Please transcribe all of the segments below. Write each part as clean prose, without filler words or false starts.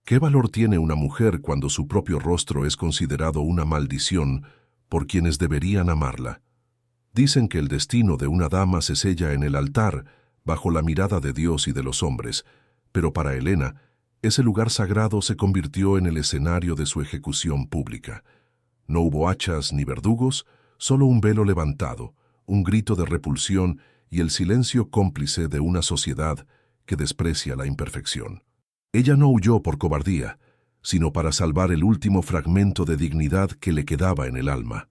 ¿Qué valor tiene una mujer cuando su propio rostro es considerado una maldición por quienes deberían amarla? Dicen que el destino de una dama se sella en el altar, bajo la mirada de Dios y de los hombres, pero para Helena, ese lugar sagrado se convirtió en el escenario de su ejecución pública. No hubo hachas ni verdugos, solo un velo levantado, un grito de repulsión y el silencio cómplice de una sociedad que desprecia la imperfección. Ella no huyó por cobardía, sino para salvar el último fragmento de dignidad que le quedaba en el alma.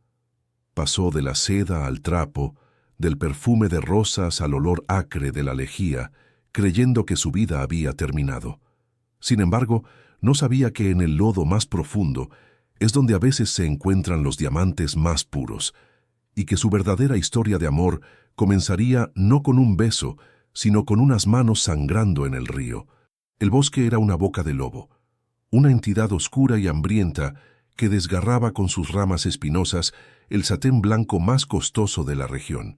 Pasó de la seda al trapo, del perfume de rosas al olor acre de la lejía, creyendo que su vida había terminado. Sin embargo, no sabía que en el lodo más profundo es donde a veces se encuentran los diamantes más puros, y que su verdadera historia de amor comenzaría no con un beso, sino con unas manos sangrando en el río. El bosque era una boca de lobo, una entidad oscura y hambrienta que desgarraba con sus ramas espinosas el satén blanco más costoso de la región.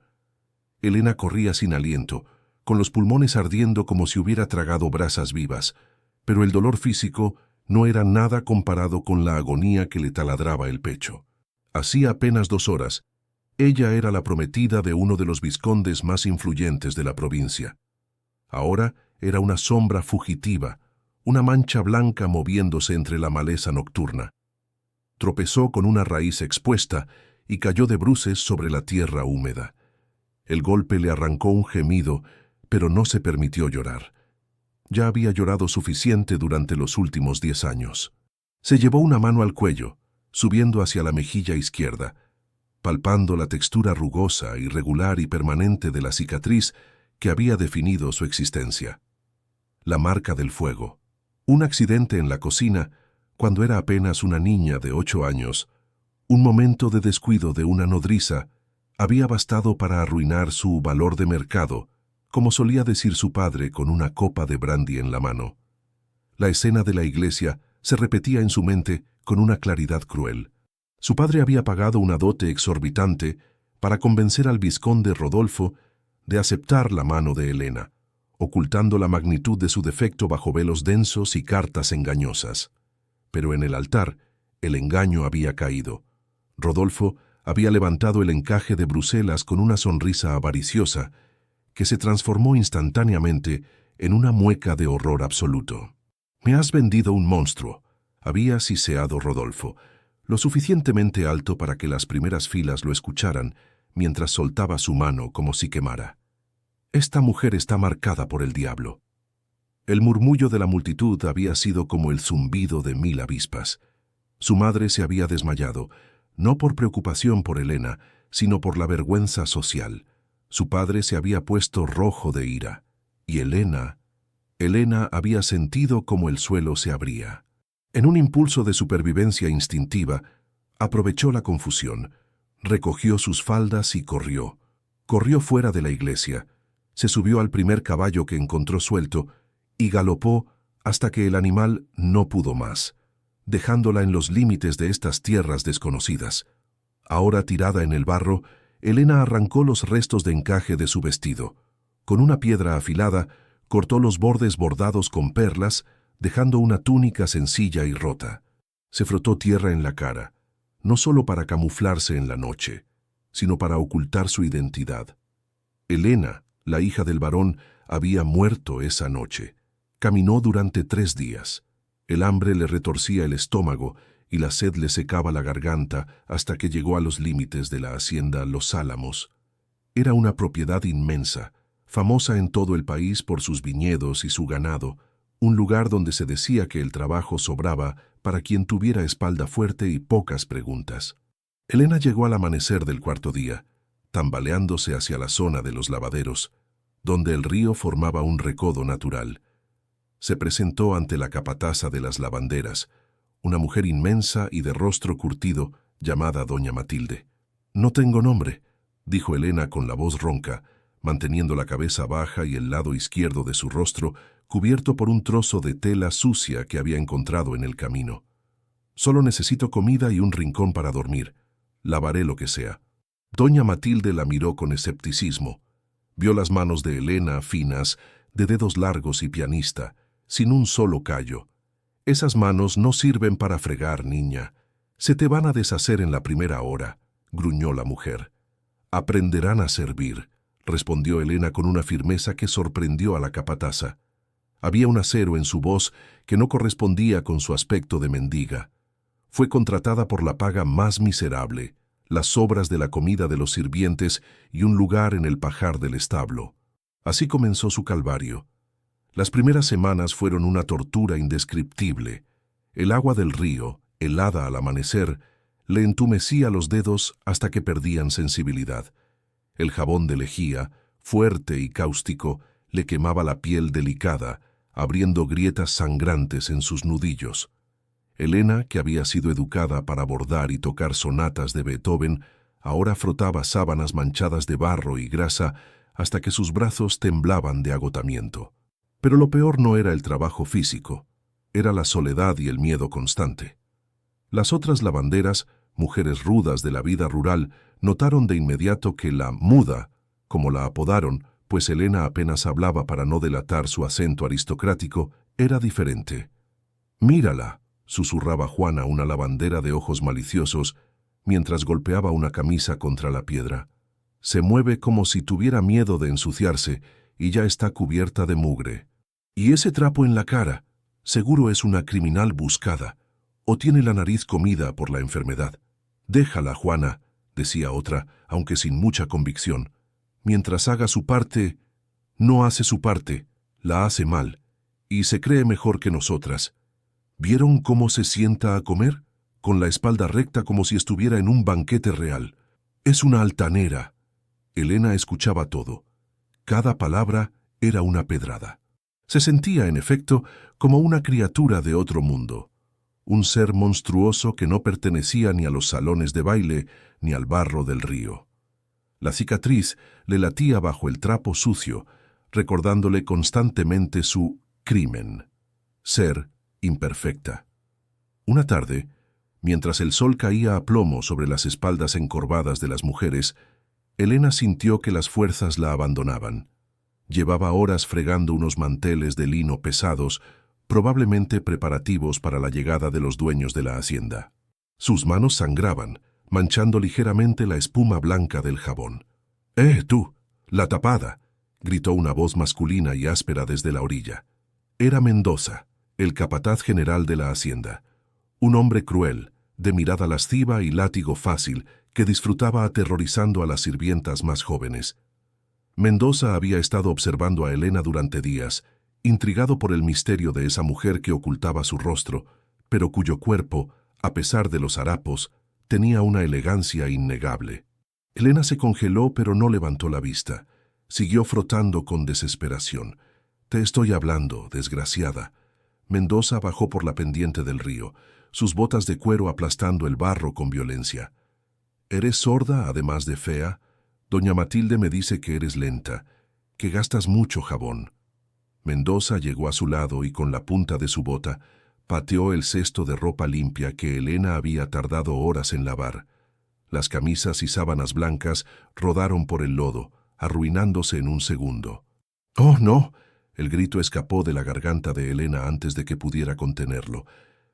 Helena corría sin aliento, con los pulmones ardiendo como si hubiera tragado brasas vivas, pero el dolor físico no era nada comparado con la agonía que le taladraba el pecho. Hacía apenas 2 horas, ella era la prometida de uno de los vizcondes más influyentes de la provincia. Ahora era una sombra fugitiva, una mancha blanca moviéndose entre la maleza nocturna. Tropezó con una raíz expuesta y cayó de bruces sobre la tierra húmeda. El golpe le arrancó un gemido, pero no se permitió llorar. Ya había llorado suficiente durante los últimos 10 años. Se llevó una mano al cuello, subiendo hacia la mejilla izquierda, palpando la textura rugosa, irregular y permanente de la cicatriz que había definido su existencia. La marca del fuego. Un accidente en la cocina, cuando era apenas una niña de 8 años, un momento de descuido de una nodriza, había bastado para arruinar su valor de mercado, como solía decir su padre con una copa de brandy en la mano. La escena de la iglesia se repetía en su mente con una claridad cruel. Su padre había pagado una dote exorbitante para convencer al vizconde Rodolfo de aceptar la mano de Helena, ocultando la magnitud de su defecto bajo velos densos y cartas engañosas. Pero en el altar, el engaño había caído. Rodolfo había levantado el encaje de Bruselas con una sonrisa avariciosa que se transformó instantáneamente en una mueca de horror absoluto. «Me has vendido un monstruo», había siseado Rodolfo, lo suficientemente alto para que las primeras filas lo escucharan mientras soltaba su mano como si quemara. «Esta mujer está marcada por el diablo». El murmullo de la multitud había sido como el zumbido de 1000 avispas. Su madre se había desmayado, no por preocupación por Helena, sino por la vergüenza social. Su padre se había puesto rojo de ira, y Helena había sentido como el suelo se abría. En un impulso de supervivencia instintiva, aprovechó la confusión, recogió sus faldas y corrió. Corrió fuera de la iglesia, se subió al primer caballo que encontró suelto y galopó hasta que el animal no pudo más, dejándola en los límites de estas tierras desconocidas. Ahora tirada en el barro, Helena arrancó los restos de encaje de su vestido. Con una piedra afilada, cortó los bordes bordados con perlas, dejando una túnica sencilla y rota. Se frotó tierra en la cara, no solo para camuflarse en la noche, sino para ocultar su identidad. Helena, la hija del varón, había muerto esa noche. Caminó durante 3 días. El hambre le retorcía el estómago y la sed le secaba la garganta hasta que llegó a los límites de la hacienda Los Álamos. Era una propiedad inmensa, famosa en todo el país por sus viñedos y su ganado, un lugar donde se decía que el trabajo sobraba para quien tuviera espalda fuerte y pocas preguntas. Helena llegó al amanecer del 4.º día, tambaleándose hacia la zona de los lavaderos, donde el río formaba un recodo natural. Se presentó ante la capataza de las lavanderas, una mujer inmensa y de rostro curtido, llamada doña Matilde. «No tengo nombre», dijo Helena con la voz ronca, manteniendo la cabeza baja y el lado izquierdo de su rostro cubierto por un trozo de tela sucia que había encontrado en el camino. «Solo necesito comida y un rincón para dormir. Lavaré lo que sea». Doña Matilde la miró con escepticismo. Vio las manos de Helena, finas, de dedos largos y pianista, sin un solo callo. Esas manos no sirven para fregar, niña. Se te van a deshacer en la primera hora, gruñó la mujer. Aprenderán a servir, respondió Elena con una firmeza que sorprendió a la capataza. Había un acero en su voz que no correspondía con su aspecto de mendiga. Fue contratada por la paga más miserable, las sobras de la comida de los sirvientes y un lugar en el pajar del establo. Así comenzó su calvario. Las primeras semanas fueron una tortura indescriptible. El agua del río, helada al amanecer, le entumecía los dedos hasta que perdían sensibilidad. El jabón de lejía, fuerte y cáustico, le quemaba la piel delicada, abriendo grietas sangrantes en sus nudillos. Elena, que había sido educada para bordar y tocar sonatas de Beethoven, ahora frotaba sábanas manchadas de barro y grasa hasta que sus brazos temblaban de agotamiento. Pero lo peor no era el trabajo físico, era la soledad y el miedo constante. Las otras lavanderas, mujeres rudas de la vida rural, notaron de inmediato que la muda, como la apodaron, pues Elena apenas hablaba para no delatar su acento aristocrático, era diferente. «Mírala», susurraba Juana, una lavandera de ojos maliciosos, mientras golpeaba una camisa contra la piedra. «Se mueve como si tuviera miedo de ensuciarse y ya está cubierta de mugre. Y ese trapo en la cara, seguro es una criminal buscada, o tiene la nariz comida por la enfermedad. Déjala, Juana», decía otra, aunque sin mucha convicción. «Mientras haga su parte, no hace su parte, la hace mal, y se cree mejor que nosotras. ¿Vieron cómo se sienta a comer? Con la espalda recta como si estuviera en un banquete real. Es una altanera». Elena escuchaba todo. Cada palabra era una pedrada. Se sentía, en efecto, como una criatura de otro mundo. Un ser monstruoso que no pertenecía ni a los salones de baile ni al barro del río. La cicatriz le latía bajo el trapo sucio, recordándole constantemente su crimen: ser imperfecta. Una tarde, mientras el sol caía a plomo sobre las espaldas encorvadas de las mujeres, Elena sintió que las fuerzas la abandonaban. Llevaba horas fregando unos manteles de lino pesados, probablemente preparativos para la llegada de los dueños de la hacienda. Sus manos sangraban, manchando ligeramente la espuma blanca del jabón. Tú, la tapada», gritó una voz masculina y áspera desde la orilla. Era Mendoza, el capataz general de la hacienda. Un hombre cruel, de mirada lasciva y látigo fácil, que disfrutaba aterrorizando a las sirvientas más jóvenes. Mendoza había estado observando a Elena durante días, intrigado por el misterio de esa mujer que ocultaba su rostro, pero cuyo cuerpo, a pesar de los harapos, tenía una elegancia innegable. Elena se congeló, pero no levantó la vista. Siguió frotando con desesperación. «Te estoy hablando, desgraciada». Mendoza bajó por la pendiente del río, sus botas de cuero aplastando el barro con violencia. «¿Eres sorda, además de fea? Doña Matilde me dice que eres lenta, que gastas mucho jabón». Mendoza llegó a su lado y con la punta de su bota pateó el cesto de ropa limpia que Elena había tardado horas en lavar. Las camisas y sábanas blancas rodaron por el lodo, arruinándose en un segundo. «¡Oh, no!». El grito escapó de la garganta de Elena antes de que pudiera contenerlo.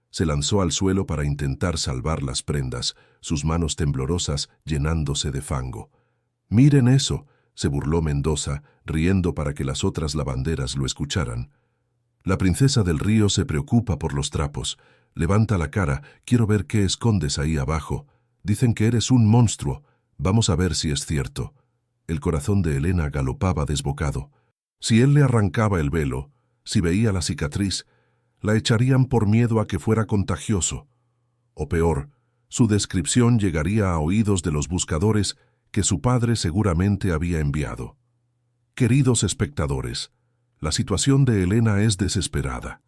Se lanzó al suelo para intentar salvar las prendas, sus manos temblorosas llenándose de fango. «Miren eso», se burló Mendoza, riendo para que las otras lavanderas lo escucharan. «La princesa del río se preocupa por los trapos. Levanta la cara, quiero ver qué escondes ahí abajo. Dicen que eres un monstruo. Vamos a ver si es cierto». El corazón de Elena galopaba desbocado. Si él le arrancaba el velo, si veía la cicatriz, la echarían por miedo a que fuera contagioso. O peor, su descripción llegaría a oídos de los buscadores que su padre seguramente había enviado. Queridos espectadores, la situación de Elena es desesperada.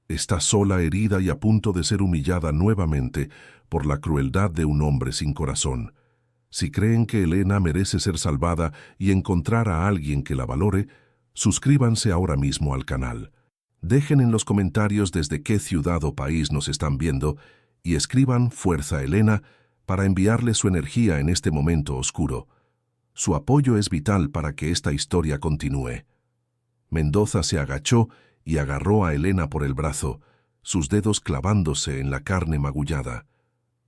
Está sola, herida y a punto de ser humillada nuevamente por la crueldad de un hombre sin corazón. Si creen que Elena merece ser salvada y encontrar a alguien que la valore, suscríbanse ahora mismo al canal. Dejen en los comentarios desde qué ciudad o país nos están viendo y escriban Fuerza Elena para enviarle su energía en este momento oscuro. Su apoyo es vital para que esta historia continúe. Mendoza se agachó y agarró a Elena por el brazo. sus dedos clavándose en la carne magullada.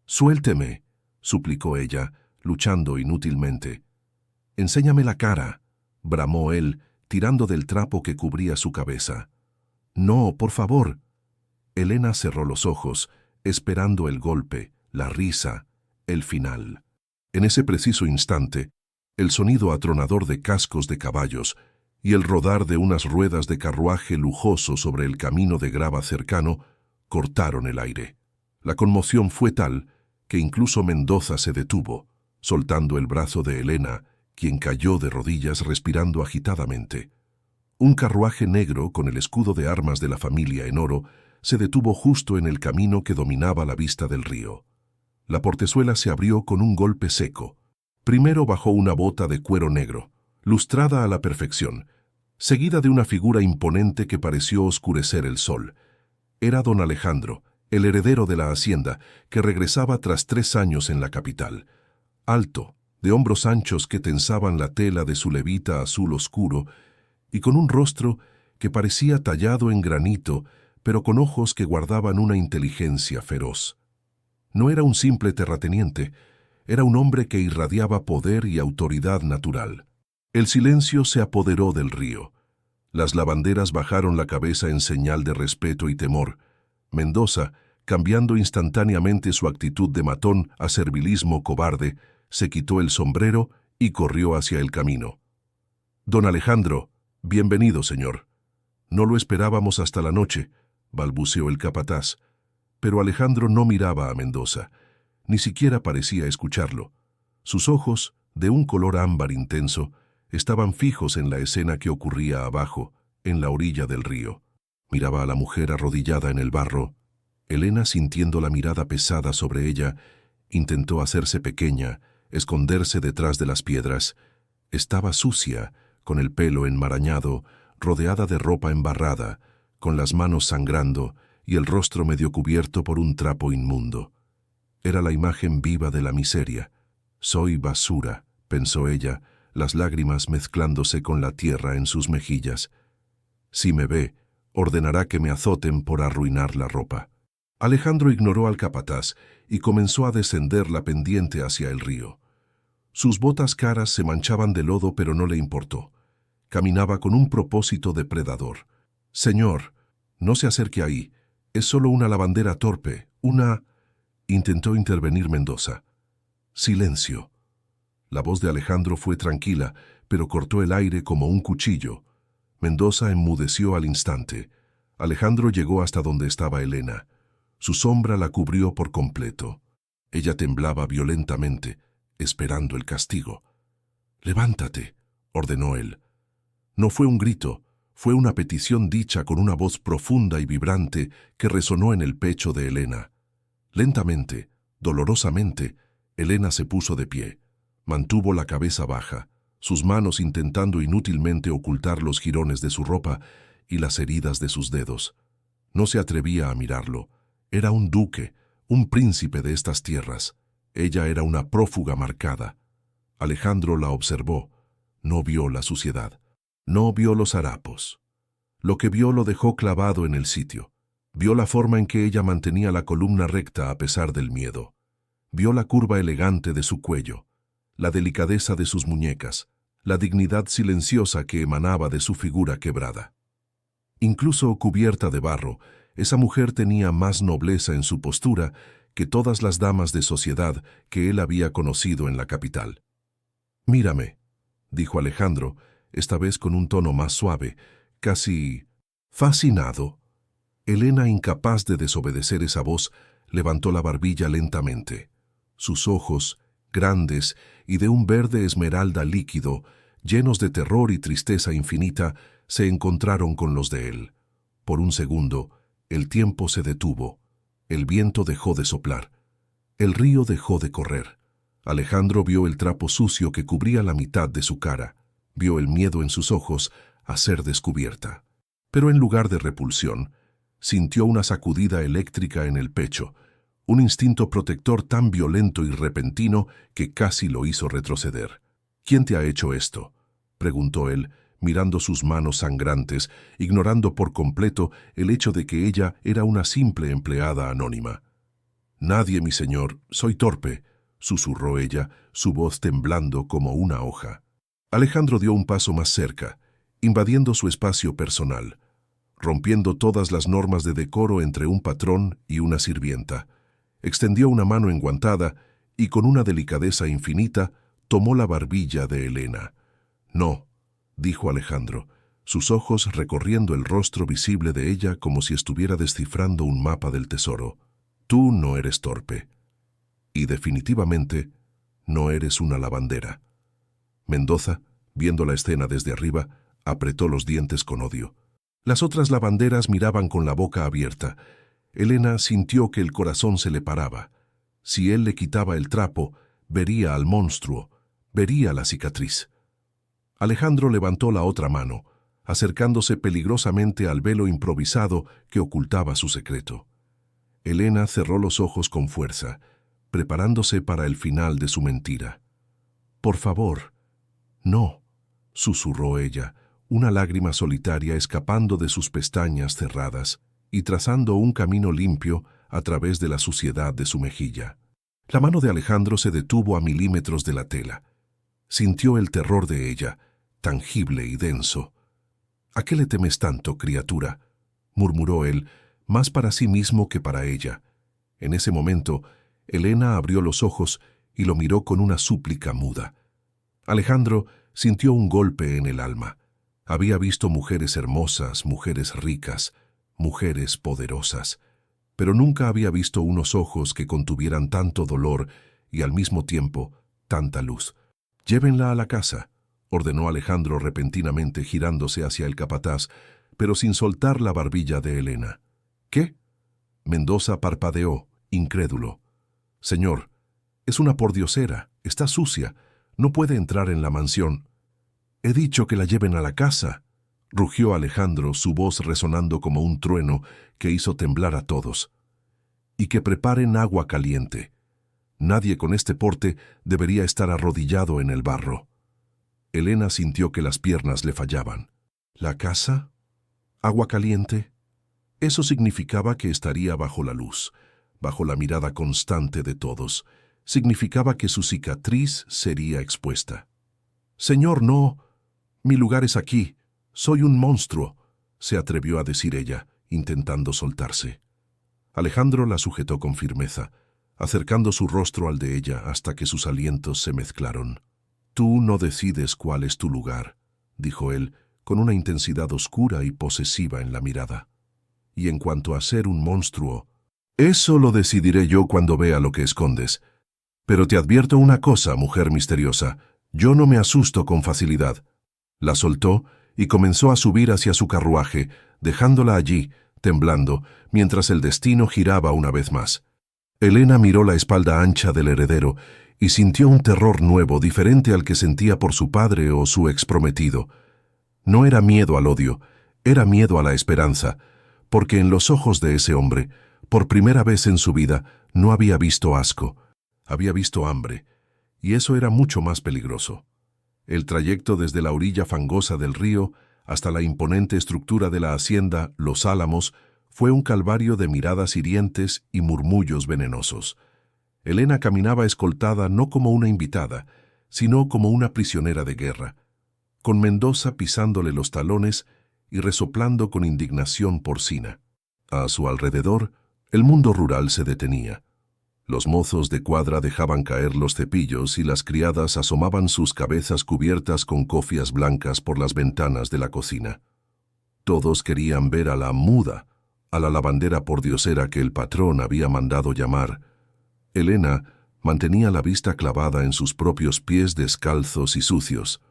«Suélteme», suplicó ella, luchando inútilmente. «Enséñame la cara», bramó él, tirando del trapo que cubría su cabeza. «No, por favor». Elena cerró los ojos, esperando el golpe, la risa, el final. En ese preciso instante, el sonido atronador de cascos de caballos y el rodar de unas ruedas de carruaje lujoso sobre el camino de grava cercano cortaron el aire. La conmoción fue tal que incluso Mendoza se detuvo, soltando el brazo de Elena, quien cayó de rodillas respirando agitadamente. Un carruaje negro con el escudo de armas de la familia en oro se detuvo justo en el camino que dominaba la vista del río. La portezuela se abrió con un golpe seco. Primero bajó una bota de cuero negro, lustrada a la perfección, seguida de una figura imponente que pareció oscurecer el sol. Era don Alejandro, el heredero de la hacienda, que regresaba tras 3 años en la capital. Alto, de hombros anchos que tensaban la tela de su levita azul oscuro, y con un rostro que parecía tallado en granito, pero con ojos que guardaban una inteligencia feroz. No era un simple terrateniente, era un hombre que irradiaba poder y autoridad natural. El silencio se apoderó del río. Las lavanderas bajaron la cabeza en señal de respeto y temor. Mendoza, cambiando instantáneamente su actitud de matón a servilismo cobarde, se quitó el sombrero y corrió hacia el camino. «Don Alejandro, bienvenido, señor». «No lo esperábamos hasta la noche», balbuceó el capataz. Pero Alejandro no miraba a Mendoza, ni siquiera parecía escucharlo. Sus ojos, de un color ámbar intenso, estaban fijos en la escena que ocurría abajo, en la orilla del río. Miraba a la mujer arrodillada en el barro. Elena, sintiendo la mirada pesada sobre ella, intentó hacerse pequeña, esconderse detrás de las piedras. Estaba sucia, con el pelo enmarañado, rodeada de ropa embarrada, con las manos sangrando y el rostro medio cubierto por un trapo inmundo. Era la imagen viva de la miseria. «Soy basura», pensó ella, las lágrimas mezclándose con la tierra en sus mejillas. «Si me ve, ordenará que me azoten por arruinar la ropa». Alejandro ignoró al capataz y comenzó a descender la pendiente hacia el río. Sus botas caras se manchaban de lodo, pero no le importó. Caminaba con un propósito depredador. «Señor, no se acerque ahí. Es solo una lavandera torpe, una...» Intentó intervenir Mendoza. «Silencio». La voz de Alejandro fue tranquila, pero cortó el aire como un cuchillo. Mendoza enmudeció al instante. Alejandro llegó hasta donde estaba Elena. Su sombra la cubrió por completo. Ella temblaba violentamente, esperando el castigo. «Levántate», ordenó él. No fue un grito, fue una petición dicha con una voz profunda y vibrante que resonó en el pecho de Elena. Lentamente, dolorosamente, Elena se puso de pie. Mantuvo la cabeza baja, sus manos intentando inútilmente ocultar los jirones de su ropa y las heridas de sus dedos. No se atrevía a mirarlo. Era un duque, un príncipe de estas tierras. Ella era una prófuga marcada. Alejandro la observó. No vio la suciedad. No vio los harapos. Lo que vio lo dejó clavado en el sitio. Vio la forma en que ella mantenía la columna recta a pesar del miedo. Vio la curva elegante de su cuello, la delicadeza de sus muñecas, la dignidad silenciosa que emanaba de su figura quebrada. Incluso cubierta de barro, esa mujer tenía más nobleza en su postura que todas las damas de sociedad que él había conocido en la capital. «Mírame», dijo Alejandro, esta vez con un tono más suave, casi fascinado. Elena, incapaz de desobedecer esa voz, levantó la barbilla lentamente. Sus ojos, grandes y de un verde esmeralda líquido, llenos de terror y tristeza infinita, se encontraron con los de él. Por un segundo, el tiempo se detuvo. El viento dejó de soplar. El río dejó de correr. Alejandro vio el trapo sucio que cubría la mitad de su cara. Vio el miedo en sus ojos a ser descubierta. Pero en lugar de repulsión, sintió una sacudida eléctrica en el pecho, un instinto protector tan violento y repentino que casi lo hizo retroceder. «¿Quién te ha hecho esto?», preguntó él, mirando sus manos sangrantes, ignorando por completo el hecho de que ella era una simple empleada anónima. «Nadie, mi señor, soy torpe», susurró ella, su voz temblando como una hoja. Alejandro dio un paso más cerca, invadiendo su espacio personal, rompiendo todas las normas de decoro entre un patrón y una sirvienta. Extendió una mano enguantada y con una delicadeza infinita tomó la barbilla de Elena. «No», dijo Alejandro, sus ojos recorriendo el rostro visible de ella como si estuviera descifrando un mapa del tesoro. «Tú no eres torpe. Y definitivamente no eres una lavandera». Mendoza, viendo la escena desde arriba, apretó los dientes con odio. Las otras lavanderas miraban con la boca abierta. Elena sintió que el corazón se le paraba. Si él le quitaba el trapo, vería al monstruo, vería la cicatriz. Alejandro levantó la otra mano, acercándose peligrosamente al velo improvisado que ocultaba su secreto. Elena cerró los ojos con fuerza, preparándose para el final de su mentira. «Por favor, no», susurró ella, una lágrima solitaria escapando de sus pestañas cerradas y trazando un camino limpio a través de la suciedad de su mejilla. La mano de Alejandro se detuvo a milímetros de la tela. Sintió el terror de ella, tangible y denso. «¿A qué le temes tanto, criatura?», murmuró él, más para sí mismo que para ella. En ese momento, Elena abrió los ojos y lo miró con una súplica muda. Alejandro sintió un golpe en el alma. Había visto mujeres hermosas, mujeres ricas, mujeres poderosas, pero nunca había visto unos ojos que contuvieran tanto dolor y al mismo tiempo tanta luz. «Llévenla a la casa», ordenó Alejandro repentinamente girándose hacia el capataz, pero sin soltar la barbilla de Elena. «¿Qué?». Mendoza parpadeó, incrédulo. «Señor, es una pordiosera, está sucia, no puede entrar en la mansión». «He dicho que la lleven a la casa», rugió Alejandro, su voz resonando como un trueno que hizo temblar a todos. «Y que preparen agua caliente. Nadie con este porte debería estar arrodillado en el barro». Elena sintió que las piernas le fallaban. ¿La casa? ¿Agua caliente? Eso significaba que estaría bajo la luz, bajo la mirada constante de todos. Significaba que su cicatriz sería expuesta. «Señor, no. Mi lugar es aquí. Soy un monstruo», se atrevió a decir ella, intentando soltarse. Alejandro la sujetó con firmeza, acercando su rostro al de ella hasta que sus alientos se mezclaron. «Tú no decides cuál es tu lugar», dijo él, con una intensidad oscura y posesiva en la mirada. «Y en cuanto a ser un monstruo, eso lo decidiré yo cuando vea lo que escondes. Pero te advierto una cosa, mujer misteriosa, yo no me asusto con facilidad». La soltó y comenzó a subir hacia su carruaje, dejándola allí, temblando, mientras el destino giraba una vez más. Elena miró la espalda ancha del heredero y sintió un terror nuevo, diferente al que sentía por su padre o su exprometido. No era miedo al odio, era miedo a la esperanza, porque en los ojos de ese hombre, por primera vez en su vida, no había visto asco, había visto hambre, y eso era mucho más peligroso. El trayecto desde la orilla fangosa del río hasta la imponente estructura de la hacienda Los Álamos fue un calvario de miradas hirientes y murmullos venenosos. Elena caminaba escoltada no como una invitada, sino como una prisionera de guerra, con Mendoza pisándole los talones y resoplando con indignación porcina. A su alrededor, el mundo rural se detenía. Los mozos de cuadra dejaban caer los cepillos y las criadas asomaban sus cabezas cubiertas con cofias blancas por las ventanas de la cocina. Todos querían ver a la muda, a la lavandera pordiosera que el patrón había mandado llamar. Elena mantenía la vista clavada en sus propios pies descalzos y sucios.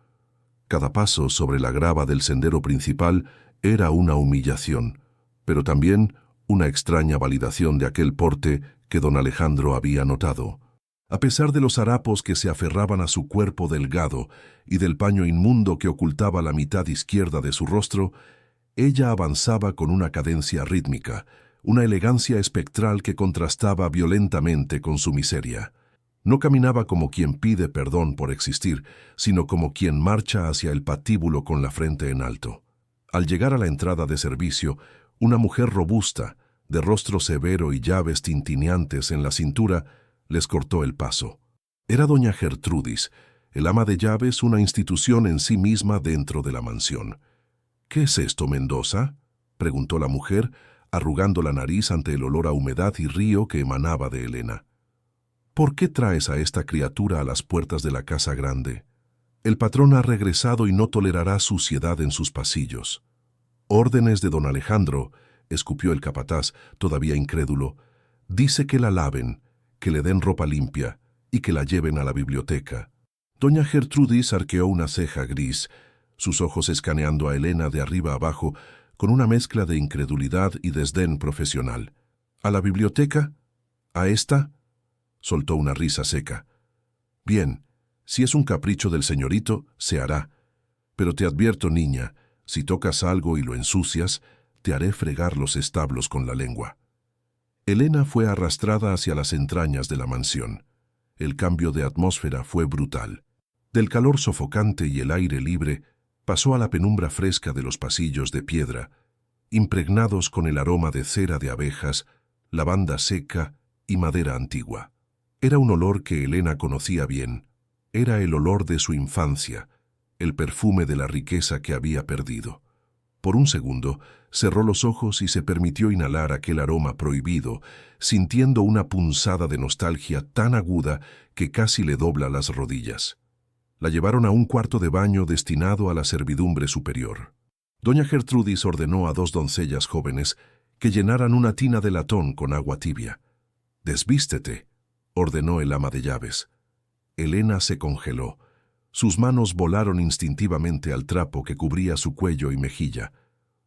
Cada paso sobre la grava del sendero principal era una humillación, pero también una extraña validación de aquel porte que don Alejandro había notado. A pesar de los harapos que se aferraban a su cuerpo delgado y del paño inmundo que ocultaba la mitad izquierda de su rostro, ella avanzaba con una cadencia rítmica, una elegancia espectral que contrastaba violentamente con su miseria. No caminaba como quien pide perdón por existir, sino como quien marcha hacia el patíbulo con la frente en alto. Al llegar a la entrada de servicio, una mujer robusta, de rostro severo y llaves tintineantes en la cintura, les cortó el paso. Era doña Gertrudis, el ama de llaves, una institución en sí misma dentro de la mansión. «¿Qué es esto, Mendoza?», preguntó la mujer, arrugando la nariz ante el olor a humedad y río que emanaba de Elena. «¿Por qué traes a esta criatura a las puertas de la casa grande? El patrón ha regresado y no tolerará suciedad en sus pasillos». «Órdenes de don Alejandro», escupió el capataz, todavía incrédulo. «Dice que la laven, que le den ropa limpia y que la lleven a la biblioteca». Doña Gertrudis arqueó una ceja gris, sus ojos escaneando a Elena de arriba abajo con una mezcla de incredulidad y desdén profesional. «¿A la biblioteca? ¿A esta?», soltó una risa seca. «Bien, si es un capricho del señorito, se hará. Pero te advierto, niña, si tocas algo y lo ensucias, te haré fregar los establos con la lengua». Elena fue arrastrada hacia las entrañas de la mansión. El cambio de atmósfera fue brutal. Del calor sofocante y el aire libre, pasó a la penumbra fresca de los pasillos de piedra, impregnados con el aroma de cera de abejas, lavanda seca y madera antigua. Era un olor que Elena conocía bien. Era el olor de su infancia, el perfume de la riqueza que había perdido. Por un segundo, cerró los ojos y se permitió inhalar aquel aroma prohibido, sintiendo una punzada de nostalgia tan aguda que casi le dobla las rodillas. La llevaron a un cuarto de baño destinado a la servidumbre superior. Doña Gertrudis ordenó a 2 doncellas jóvenes que llenaran una tina de latón con agua tibia. «Desvístete», ordenó el ama de llaves. Elena se congeló. Sus manos volaron instintivamente al trapo que cubría su cuello y mejilla.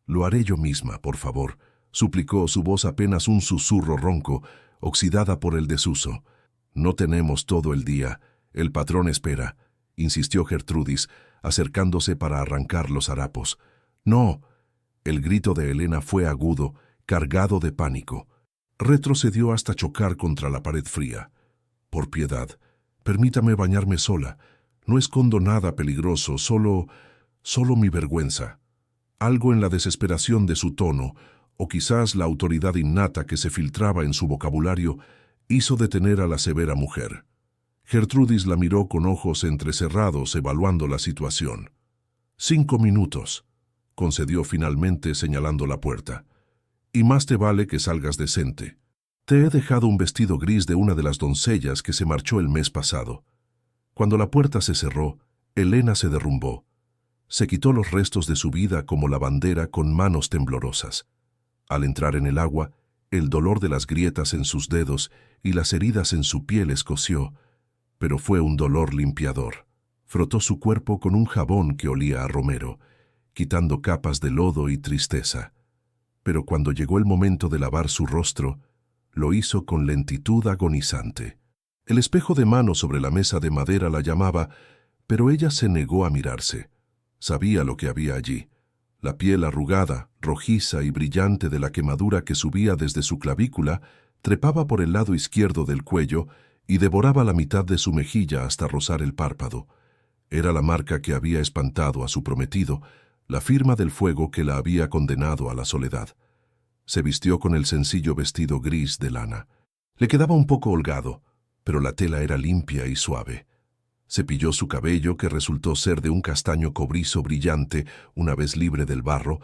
«Lo haré yo misma, por favor», suplicó, su voz apenas un susurro ronco, oxidada por el desuso. «No tenemos todo el día. El patrón espera», insistió Gertrudis, acercándose para arrancar los harapos. «No». El grito de Elena fue agudo, cargado de pánico. Retrocedió hasta chocar contra la pared fría. «Por piedad, permítame bañarme sola. No escondo nada peligroso, solo mi vergüenza». Algo en la desesperación de su tono, o quizás la autoridad innata que se filtraba en su vocabulario, hizo detener a la severa mujer. Gertrudis la miró con ojos entrecerrados, evaluando la situación. «5 minutos», concedió finalmente señalando la puerta. «Y más te vale que salgas decente. Te he dejado un vestido gris de una de las doncellas que se marchó el mes pasado». Cuando la puerta se cerró, Elena se derrumbó. Se quitó los restos de su vida como la bandera con manos temblorosas. Al entrar en el agua, el dolor de las grietas en sus dedos y las heridas en su piel escoció, pero fue un dolor limpiador. Frotó su cuerpo con un jabón que olía a romero, quitando capas de lodo y tristeza. Pero cuando llegó el momento de lavar su rostro, lo hizo con lentitud agonizante. El espejo de mano sobre la mesa de madera la llamaba, pero ella se negó a mirarse. Sabía lo que había allí. La piel arrugada, rojiza y brillante de la quemadura que subía desde su clavícula, trepaba por el lado izquierdo del cuello y devoraba la mitad de su mejilla hasta rozar el párpado. Era la marca que había espantado a su prometido, la firma del fuego que la había condenado a la soledad. Se vistió con el sencillo vestido gris de lana. Le quedaba un poco holgado, pero la tela era limpia y suave. Cepilló su cabello, que resultó ser de un castaño cobrizo brillante una vez libre del barro,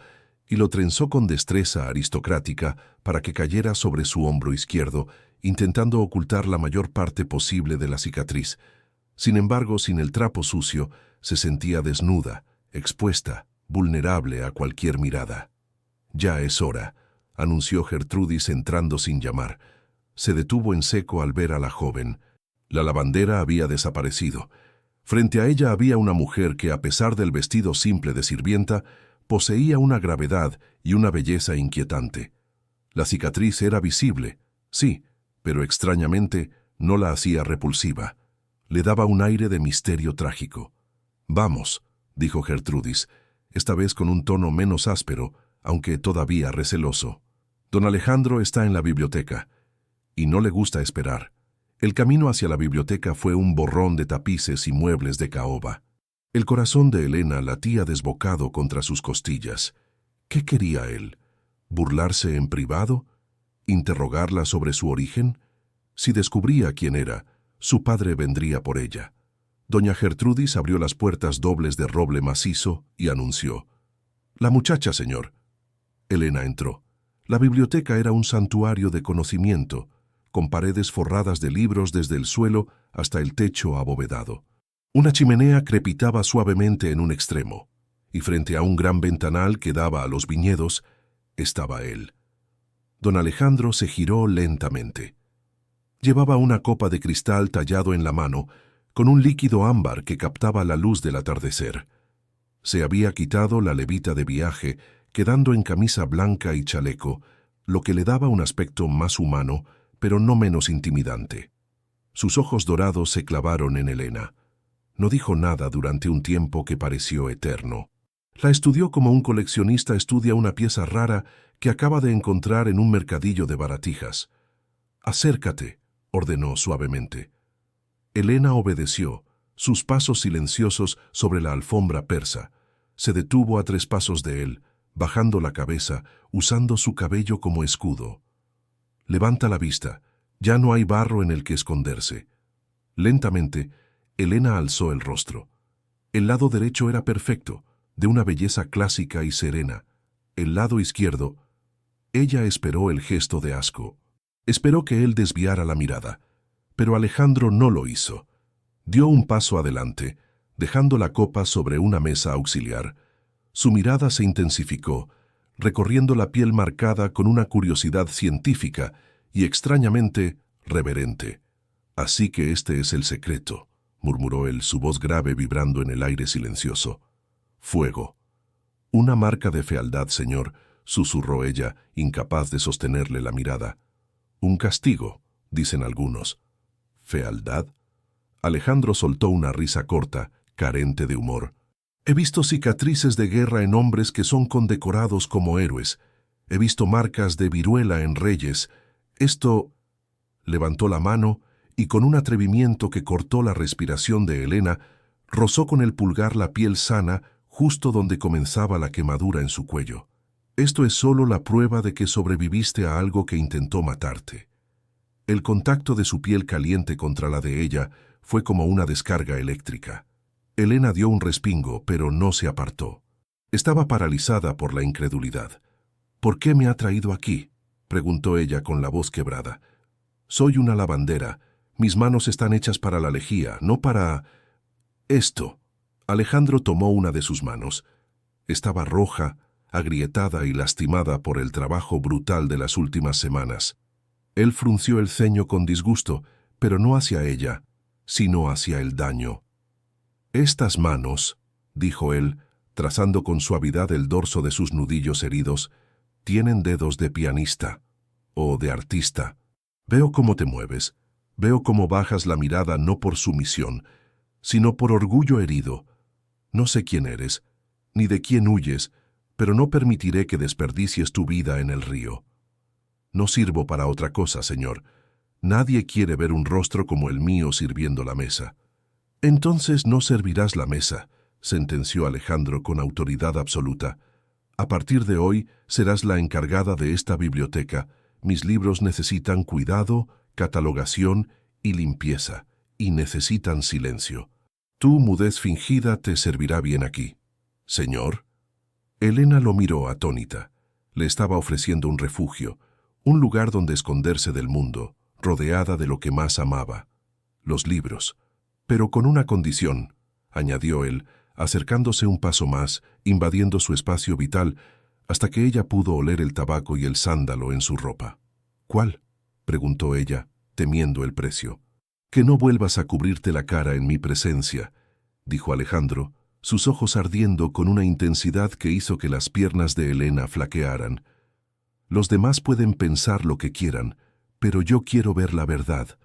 y lo trenzó con destreza aristocrática para que cayera sobre su hombro izquierdo, intentando ocultar la mayor parte posible de la cicatriz. Sin embargo, sin el trapo sucio, se sentía desnuda, expuesta, vulnerable a cualquier mirada. «Ya es hora», anunció Gertrudis entrando sin llamar. Se detuvo en seco al ver a la joven. La lavandera había desaparecido. Frente a ella había una mujer que, a pesar del vestido simple de sirvienta, poseía una gravedad y una belleza inquietante. La cicatriz era visible, sí, pero extrañamente no la hacía repulsiva. Le daba un aire de misterio trágico. «Vamos», dijo Gertrudis, esta vez con un tono menos áspero, aunque todavía receloso. «Don Alejandro está en la biblioteca, y no le gusta esperar. El camino hacia la biblioteca fue un borrón de tapices y muebles de caoba. El corazón de Elena latía desbocado contra sus costillas. ¿Qué quería él? ¿Burlarse en privado? ¿Interrogarla sobre su origen? Si descubría quién era, su padre vendría por ella. Doña Gertrudis abrió las puertas dobles de roble macizo y anunció: «La muchacha, señor». Elena entró. La biblioteca era un santuario de conocimiento, con paredes forradas de libros desde el suelo hasta el techo abovedado. Una chimenea crepitaba suavemente en un extremo, y frente a un gran ventanal que daba a los viñedos, estaba él. Don Alejandro se giró lentamente. Llevaba una copa de cristal tallado en la mano, con un líquido ámbar que captaba la luz del atardecer. Se había quitado la levita de viaje, quedando en camisa blanca y chaleco, lo que le daba un aspecto más humano, pero no menos intimidante. Sus ojos dorados se clavaron en Elena. No dijo nada durante un tiempo que pareció eterno. La estudió como un coleccionista estudia una pieza rara que acaba de encontrar en un mercadillo de baratijas. «Acércate», ordenó suavemente. Elena obedeció, sus pasos silenciosos sobre la alfombra persa. Se detuvo a 3 pasos de él, bajando la cabeza, usando su cabello como escudo. «Levanta la vista, ya no hay barro en el que esconderse». Lentamente, Elena alzó el rostro. El lado derecho era perfecto, de una belleza clásica y serena. El lado izquierdo, ella esperó el gesto de asco. Esperó que él desviara la mirada, pero Alejandro no lo hizo. Dio un paso adelante, dejando la copa sobre una mesa auxiliar. Su mirada se intensificó, recorriendo la piel marcada con una curiosidad científica y extrañamente reverente. «Así que este es el secreto», murmuró él, su voz grave vibrando en el aire silencioso. «Fuego». «Una marca de fealdad, señor», susurró ella, incapaz de sostenerle la mirada. «Un castigo», dicen algunos. «¿Fealdad?» Alejandro soltó una risa corta, carente de humor. «He visto cicatrices de guerra en hombres que son condecorados como héroes. He visto marcas de viruela en reyes. Esto...» Levantó la mano y con un atrevimiento que cortó la respiración de Elena, rozó con el pulgar la piel sana justo donde comenzaba la quemadura en su cuello. «Esto es solo la prueba de que sobreviviste a algo que intentó matarte». El contacto de su piel caliente contra la de ella fue como una descarga eléctrica. Elena dio un respingo, pero no se apartó. Estaba paralizada por la incredulidad. «¿Por qué me ha traído aquí?», preguntó ella con la voz quebrada. «Soy una lavandera. Mis manos están hechas para la lejía, no para... esto». Alejandro tomó una de sus manos. Estaba roja, agrietada y lastimada por el trabajo brutal de las últimas semanas. Él frunció el ceño con disgusto, pero no hacia ella, sino hacia el daño. «Estas manos», dijo él, trazando con suavidad el dorso de sus nudillos heridos, «tienen dedos de pianista o de artista. Veo cómo te mueves, veo cómo bajas la mirada no por sumisión, sino por orgullo herido. No sé quién eres, ni de quién huyes, pero no permitiré que desperdicies tu vida en el río. No sirvo para otra cosa, señor. Nadie quiere ver un rostro como el mío sirviendo la mesa». «Entonces no servirás la mesa», sentenció Alejandro con autoridad absoluta. «A partir de hoy serás la encargada de esta biblioteca. Mis libros necesitan cuidado, catalogación y limpieza, y necesitan silencio. Tu mudez fingida te servirá bien aquí». «¿Señor?» Elena lo miró atónita. Le estaba ofreciendo un refugio, un lugar donde esconderse del mundo, rodeada de lo que más amaba, los libros. «Pero con una condición», añadió él, acercándose un paso más, invadiendo su espacio vital, hasta que ella pudo oler el tabaco y el sándalo en su ropa. «¿Cuál?», preguntó ella, temiendo el precio. «Que no vuelvas a cubrirte la cara en mi presencia», dijo Alejandro, sus ojos ardiendo con una intensidad que hizo que las piernas de Elena flaquearan. «Los demás pueden pensar lo que quieran, pero yo quiero ver la verdad.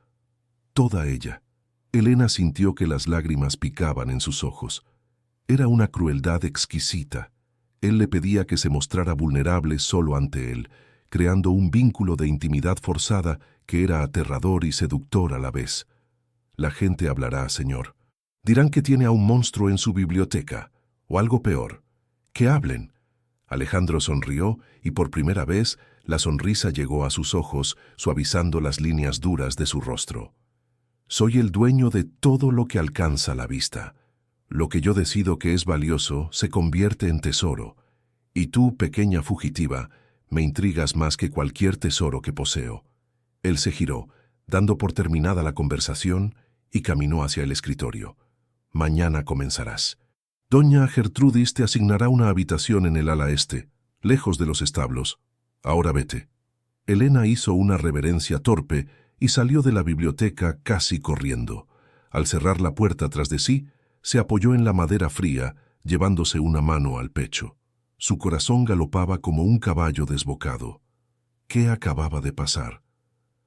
Toda ella». Elena sintió que las lágrimas picaban en sus ojos. Era una crueldad exquisita. Él le pedía que se mostrara vulnerable solo ante él, creando un vínculo de intimidad forzada que era aterrador y seductor a la vez. La gente hablará, Señor. Dirán que tiene a un monstruo en su biblioteca, o algo peor. Que hablen. Alejandro sonrió y por primera vez la sonrisa llegó a sus ojos, suavizando las líneas duras de su rostro. Soy el dueño de todo lo que alcanza la vista. Lo que yo decido que es valioso se convierte en tesoro, y tú, pequeña fugitiva, me intrigas más que cualquier tesoro que poseo. Él se giró, dando por terminada la conversación, y caminó hacia el escritorio. Mañana comenzarás. Doña Gertrudis te asignará una habitación en el ala este, lejos de los establos. Ahora vete. Elena hizo una reverencia torpe y salió de la biblioteca casi corriendo. Al cerrar la puerta tras de sí, se apoyó en la madera fría, llevándose una mano al pecho. Su corazón galopaba como un caballo desbocado. ¿Qué acababa de pasar?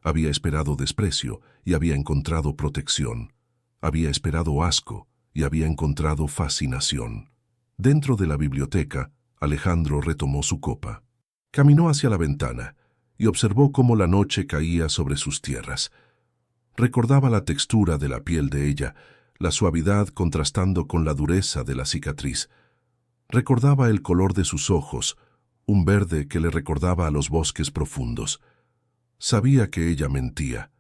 Había esperado desprecio y había encontrado protección. Había esperado asco y había encontrado fascinación. Dentro de la biblioteca, Alejandro retomó su copa. Caminó hacia la ventana y observó cómo la noche caía sobre sus tierras. Recordaba la textura de la piel de ella, la suavidad contrastando con la dureza de la cicatriz. Recordaba el color de sus ojos, un verde que le recordaba a los bosques profundos. Sabía que ella mentía.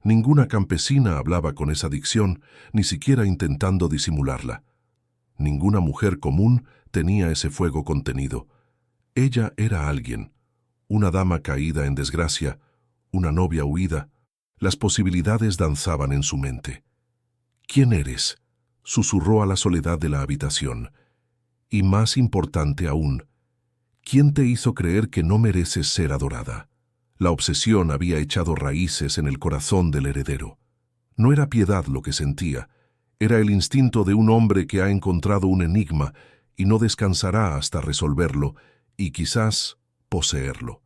Ninguna campesina hablaba con esa dicción, ni siquiera intentando disimularla. Ninguna mujer común tenía ese fuego contenido. Ella era alguien, una dama caída en desgracia, una novia huida. Las posibilidades danzaban en su mente. ¿Quién eres?, susurró a la soledad de la habitación. Y más importante aún, ¿quién te hizo creer que no mereces ser adorada? La obsesión había echado raíces en el corazón del heredero. No era piedad lo que sentía, era el instinto de un hombre que ha encontrado un enigma y no descansará hasta resolverlo y quizás poseerlo.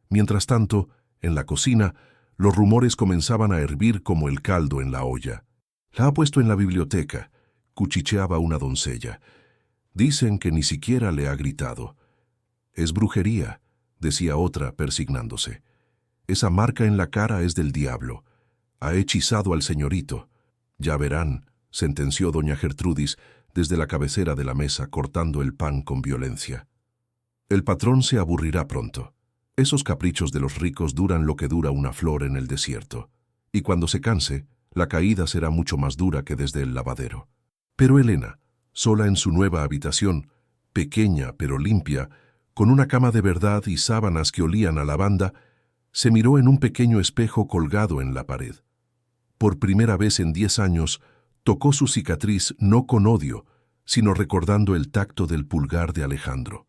Mientras tanto, en la cocina, los rumores comenzaban a hervir como el caldo en la olla. La ha puesto en la biblioteca, cuchicheaba una doncella. Dicen que ni siquiera le ha gritado. Es brujería, decía otra persignándose. Esa marca en la cara es del diablo. Ha hechizado al señorito. Ya verán, sentenció doña Gertrudis desde la cabecera de la mesa cortando el pan con violencia. El patrón se aburrirá pronto. Esos caprichos de los ricos duran lo que dura una flor en el desierto. Y cuando se canse, la caída será mucho más dura que desde el lavadero. Pero Elena, sola en su nueva habitación, pequeña pero limpia, con una cama de verdad y sábanas que olían a lavanda, se miró en un pequeño espejo colgado en la pared. Por primera vez en 10 años, tocó su cicatriz no con odio, sino recordando el tacto del pulgar de Alejandro.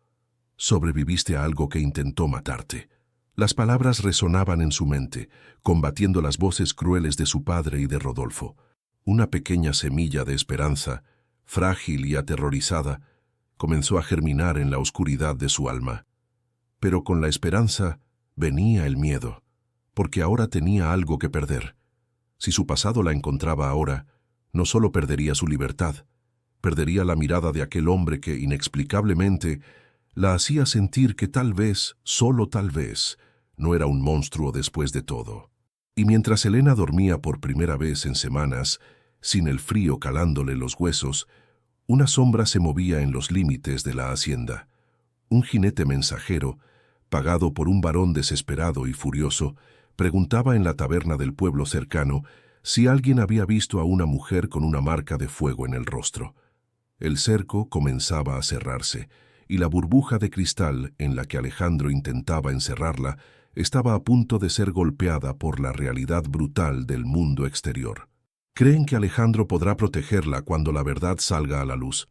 Sobreviviste a algo que intentó matarte. Las palabras resonaban en su mente, combatiendo las voces crueles de su padre y de Rodolfo. Una pequeña semilla de esperanza, frágil y aterrorizada, comenzó a germinar en la oscuridad de su alma. Pero con la esperanza venía el miedo, porque ahora tenía algo que perder. Si su pasado la encontraba ahora, no solo perdería su libertad, perdería la mirada de aquel hombre que inexplicablemente la hacía sentir que tal vez, solo tal vez, no era un monstruo después de todo. Y mientras Elena dormía por primera vez en semanas, sin el frío calándole los huesos, una sombra se movía en los límites de la hacienda. Un jinete mensajero, pagado por un varón desesperado y furioso, preguntaba en la taberna del pueblo cercano si alguien había visto a una mujer con una marca de fuego en el rostro. El cerco comenzaba a cerrarse, y la burbuja de cristal en la que Alejandro intentaba encerrarla estaba a punto de ser golpeada por la realidad brutal del mundo exterior. Creen que Alejandro podrá protegerla cuando la verdad salga a la luz,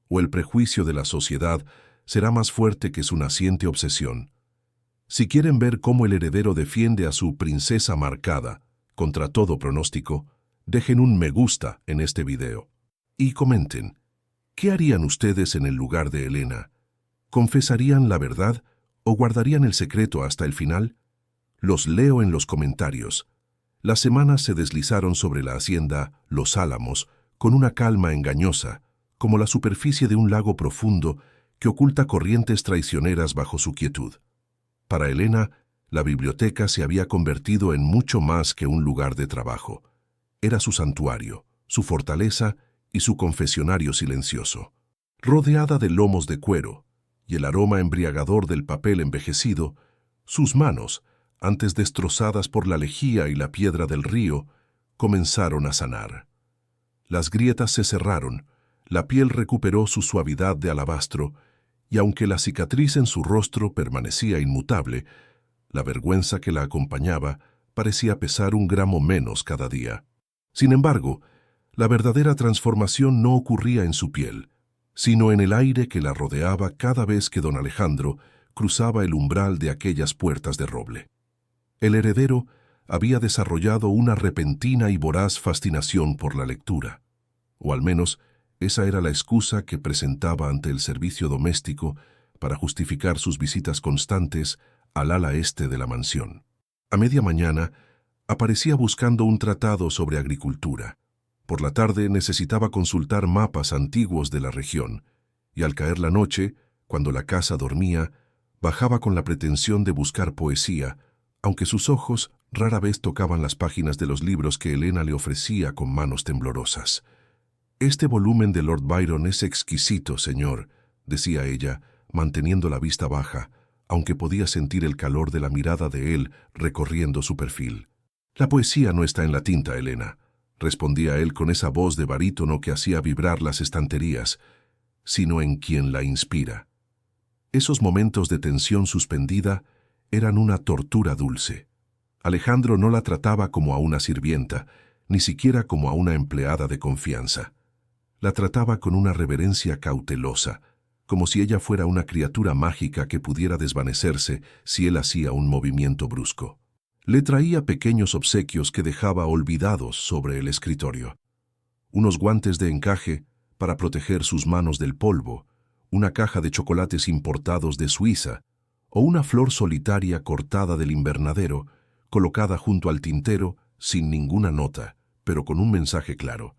o el prejuicio de la sociedad será más fuerte que su naciente obsesión. Si quieren ver cómo el heredero defiende a su princesa marcada, contra todo pronóstico, dejen un me gusta en este video. Y comenten, ¿qué harían ustedes en el lugar de Elena? ¿Confesarían la verdad o guardarían el secreto hasta el final? Los leo en los comentarios. Las semanas se deslizaron sobre la hacienda Los Álamos con una calma engañosa, como la superficie de un lago profundo que oculta corrientes traicioneras bajo su quietud. Para Elena, La biblioteca se había convertido en mucho más que un lugar de trabajo. Era su santuario, su fortaleza y su confesionario silencioso. Rodeada de lomos de cuero y el aroma embriagador del papel envejecido, sus manos, antes destrozadas por la lejía y la piedra del río, comenzaron a sanar. Las grietas se cerraron, la piel recuperó su suavidad de alabastro, y aunque la cicatriz en su rostro permanecía inmutable, la vergüenza que la acompañaba parecía pesar un gramo menos cada día. Sin embargo, la verdadera transformación no ocurría en su piel, sino en el aire que la rodeaba cada vez que don Alejandro cruzaba el umbral de aquellas puertas de roble. El heredero había desarrollado una repentina y voraz fascinación por la lectura, o al menos esa era la excusa que presentaba ante el servicio doméstico para justificar sus visitas constantes al ala este de la mansión. A media mañana aparecía buscando un tratado sobre agricultura. Por la tarde necesitaba consultar mapas antiguos de la región, y al caer la noche, cuando la casa dormía, bajaba con la pretensión de buscar poesía, aunque sus ojos rara vez tocaban las páginas de los libros que Elena le ofrecía con manos temblorosas. «Este volumen de Lord Byron es exquisito, señor», decía ella, manteniendo la vista baja, aunque podía sentir el calor de la mirada de él recorriendo su perfil. «La poesía no está en la tinta, Elena», respondía él con esa voz de barítono que hacía vibrar las estanterías, «sino en quien la inspira». Esos momentos de tensión suspendida eran una tortura dulce. Alejandro no la trataba como a una sirvienta, ni siquiera como a una empleada de confianza. La trataba con una reverencia cautelosa, como si ella fuera una criatura mágica que pudiera desvanecerse si él hacía un movimiento brusco. Le traía pequeños obsequios que dejaba olvidados sobre el escritorio. Unos guantes de encaje para proteger sus manos del polvo, una caja de chocolates importados de Suiza, o una flor solitaria cortada del invernadero, colocada junto al tintero sin ninguna nota, pero con un mensaje claro.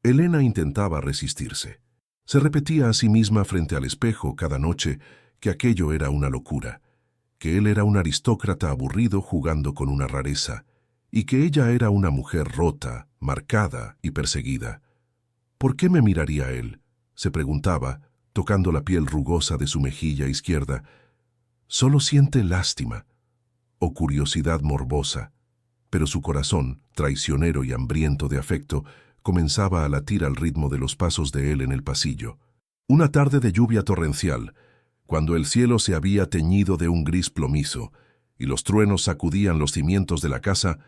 Elena intentaba resistirse. Se repetía a sí misma frente al espejo cada noche que aquello era una locura, que él era un aristócrata aburrido jugando con una rareza, y que ella era una mujer rota, marcada y perseguida. ¿Por qué me miraría él?, se preguntaba, tocando la piel rugosa de su mejilla izquierda. Solo siente lástima o curiosidad morbosa, pero su corazón, traicionero y hambriento de afecto, comenzaba a latir al ritmo de los pasos de él en el pasillo. Una tarde de lluvia torrencial, cuando el cielo se había teñido de un gris plomizo y los truenos sacudían los cimientos de la casa,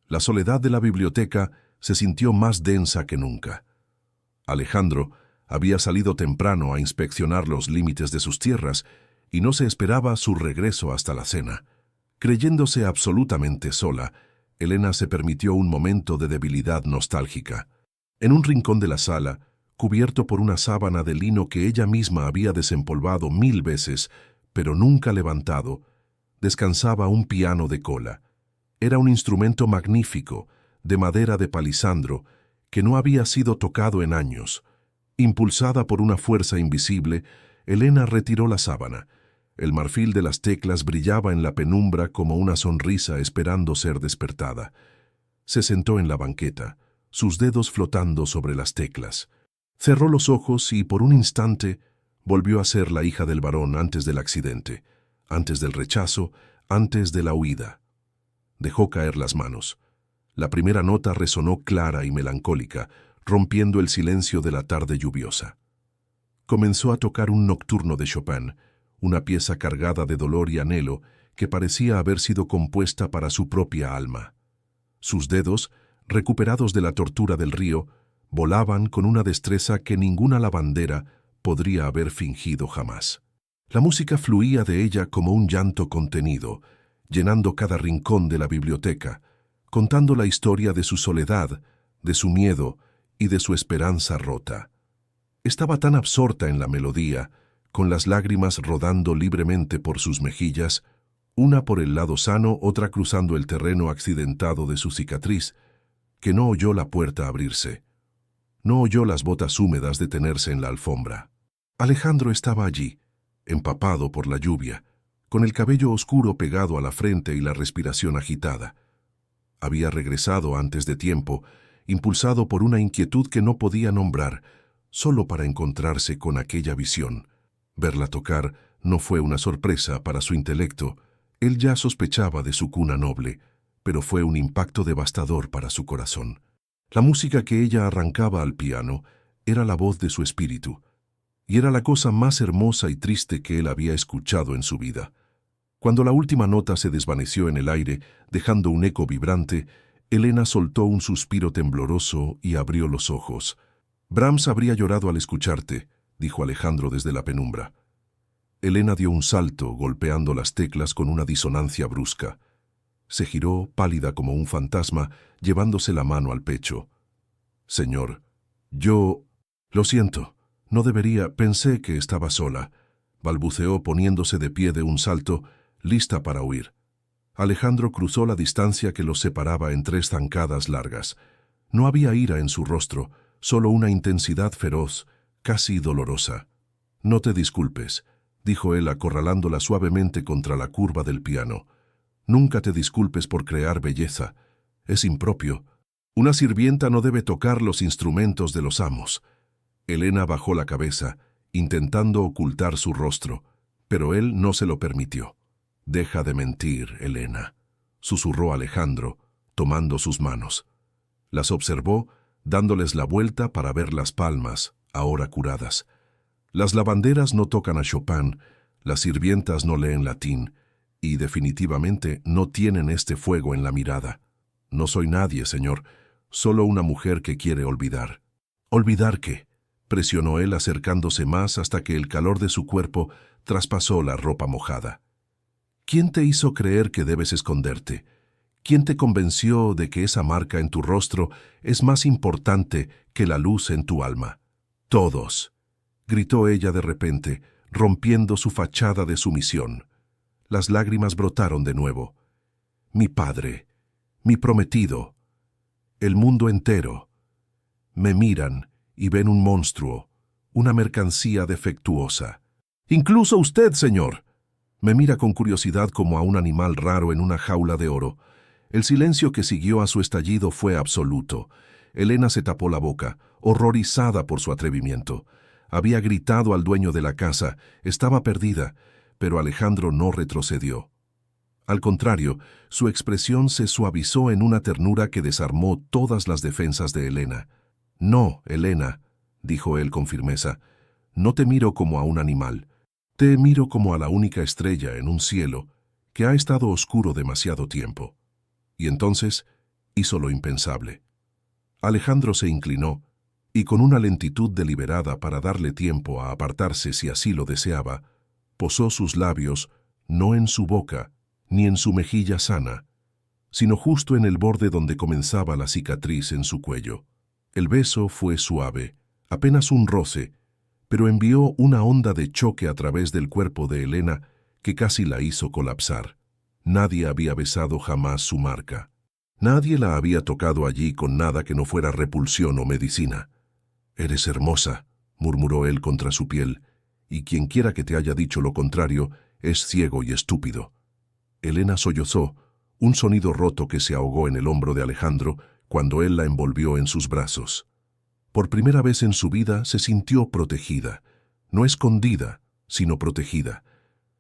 la soledad de la biblioteca se sintió más densa que nunca. Alejandro había salido temprano a inspeccionar los límites de sus tierras y no se esperaba su regreso hasta la cena. Creyéndose absolutamente sola, Elena se permitió un momento de debilidad nostálgica. En un rincón de la sala, cubierto por una sábana de lino que ella misma había desempolvado 1000 veces, pero nunca levantado, descansaba un piano de cola. Era un instrumento magnífico, de madera de palisandro, que no había sido tocado en años. Impulsada por una fuerza invisible, Elena retiró la sábana. El marfil de las teclas brillaba en la penumbra como una sonrisa esperando ser despertada. Se sentó en la banqueta, sus dedos flotando sobre las teclas. Cerró los ojos y, por un instante, volvió a ser la hija del varón antes del accidente, antes del rechazo, antes de la huida. Dejó caer las manos. La primera nota resonó clara y melancólica, rompiendo el silencio de la tarde lluviosa. Comenzó a tocar un nocturno de Chopin, una pieza cargada de dolor y anhelo que parecía haber sido compuesta para su propia alma. Sus dedos, recuperados de la tortura del río, volaban con una destreza que ninguna lavandera podría haber fingido jamás. La música fluía de ella como un llanto contenido, llenando cada rincón de la biblioteca, contando la historia de su soledad, de su miedo y de su esperanza rota. Estaba tan absorta en la melodía, con las lágrimas rodando libremente por sus mejillas, una por el lado sano, otra cruzando el terreno accidentado de su cicatriz, que no oyó la puerta abrirse. No oyó las botas húmedas detenerse en la alfombra. Alejandro estaba allí, empapado por la lluvia, con el cabello oscuro pegado a la frente y la respiración agitada. Había regresado antes de tiempo, impulsado por una inquietud que no podía nombrar, solo para encontrarse con aquella visión. Verla tocar no fue una sorpresa para su intelecto. Él ya sospechaba de su cuna noble, pero fue un impacto devastador para su corazón. La música que ella arrancaba al piano era la voz de su espíritu, y era la cosa más hermosa y triste que él había escuchado en su vida. Cuando la última nota se desvaneció en el aire, dejando un eco vibrante, Elena soltó un suspiro tembloroso y abrió los ojos. «Brahms habría llorado al escucharte», dijo Alejandro desde la penumbra. Elena dio un salto, golpeando las teclas con una disonancia brusca. Se giró, pálida como un fantasma, llevándose la mano al pecho. «Señor, yo... Lo siento, no debería, pensé que estaba sola», balbuceó poniéndose de pie de un salto, lista para huir. Alejandro cruzó la distancia que los separaba en 3 zancadas largas. No había ira en su rostro, solo una intensidad feroz, casi dolorosa. «No te disculpes», dijo él acorralándola suavemente contra la curva del piano. «Nunca te disculpes por crear belleza. Es impropio. Una sirvienta no debe tocar los instrumentos de los amos». Elena bajó la cabeza, intentando ocultar su rostro, pero él no se lo permitió. «Deja de mentir, Elena», susurró Alejandro, tomando sus manos. Las observó, dándoles la vuelta para ver las palmas, ahora curadas. Las lavanderas no tocan a Chopin, las sirvientas no leen latín, y definitivamente no tienen este fuego en la mirada. «No soy nadie, señor, solo una mujer que quiere olvidar». «¿Olvidar qué?», presionó él acercándose más hasta que el calor de su cuerpo traspasó la ropa mojada. «¿Quién te hizo creer que debes esconderte? ¿Quién te convenció de que esa marca en tu rostro es más importante que la luz en tu alma?» «Todos», gritó ella de repente, rompiendo su fachada de sumisión. Las lágrimas brotaron de nuevo. «Mi padre, mi prometido, el mundo entero. Me miran y ven un monstruo, una mercancía defectuosa. Incluso usted, señor. Me mira con curiosidad como a un animal raro en una jaula de oro». El silencio que siguió a su estallido fue absoluto. Elena se tapó la boca, horrorizada por su atrevimiento. Había gritado al dueño de la casa, estaba perdida, pero Alejandro no retrocedió. Al contrario, su expresión se suavizó en una ternura que desarmó todas las defensas de Elena. «No, Elena», dijo él con firmeza, «no te miro como a un animal. Te miro como a la única estrella en un cielo que ha estado oscuro demasiado tiempo». Y entonces hizo lo impensable. Alejandro se inclinó y con una lentitud deliberada para darle tiempo a apartarse si así lo deseaba, posó sus labios no en su boca ni en su mejilla sana, sino justo en el borde donde comenzaba la cicatriz en su cuello. El beso fue suave, apenas un roce, pero envió una onda de choque a través del cuerpo de Elena que casi la hizo colapsar. Nadie había besado jamás su marca. Nadie la había tocado allí con nada que no fuera repulsión o medicina. «Eres hermosa», murmuró él contra su piel, «y quienquiera que te haya dicho lo contrario es ciego y estúpido». Elena sollozó, un sonido roto que se ahogó en el hombro de Alejandro cuando él la envolvió en sus brazos. Por primera vez en su vida se sintió protegida, no escondida, sino protegida.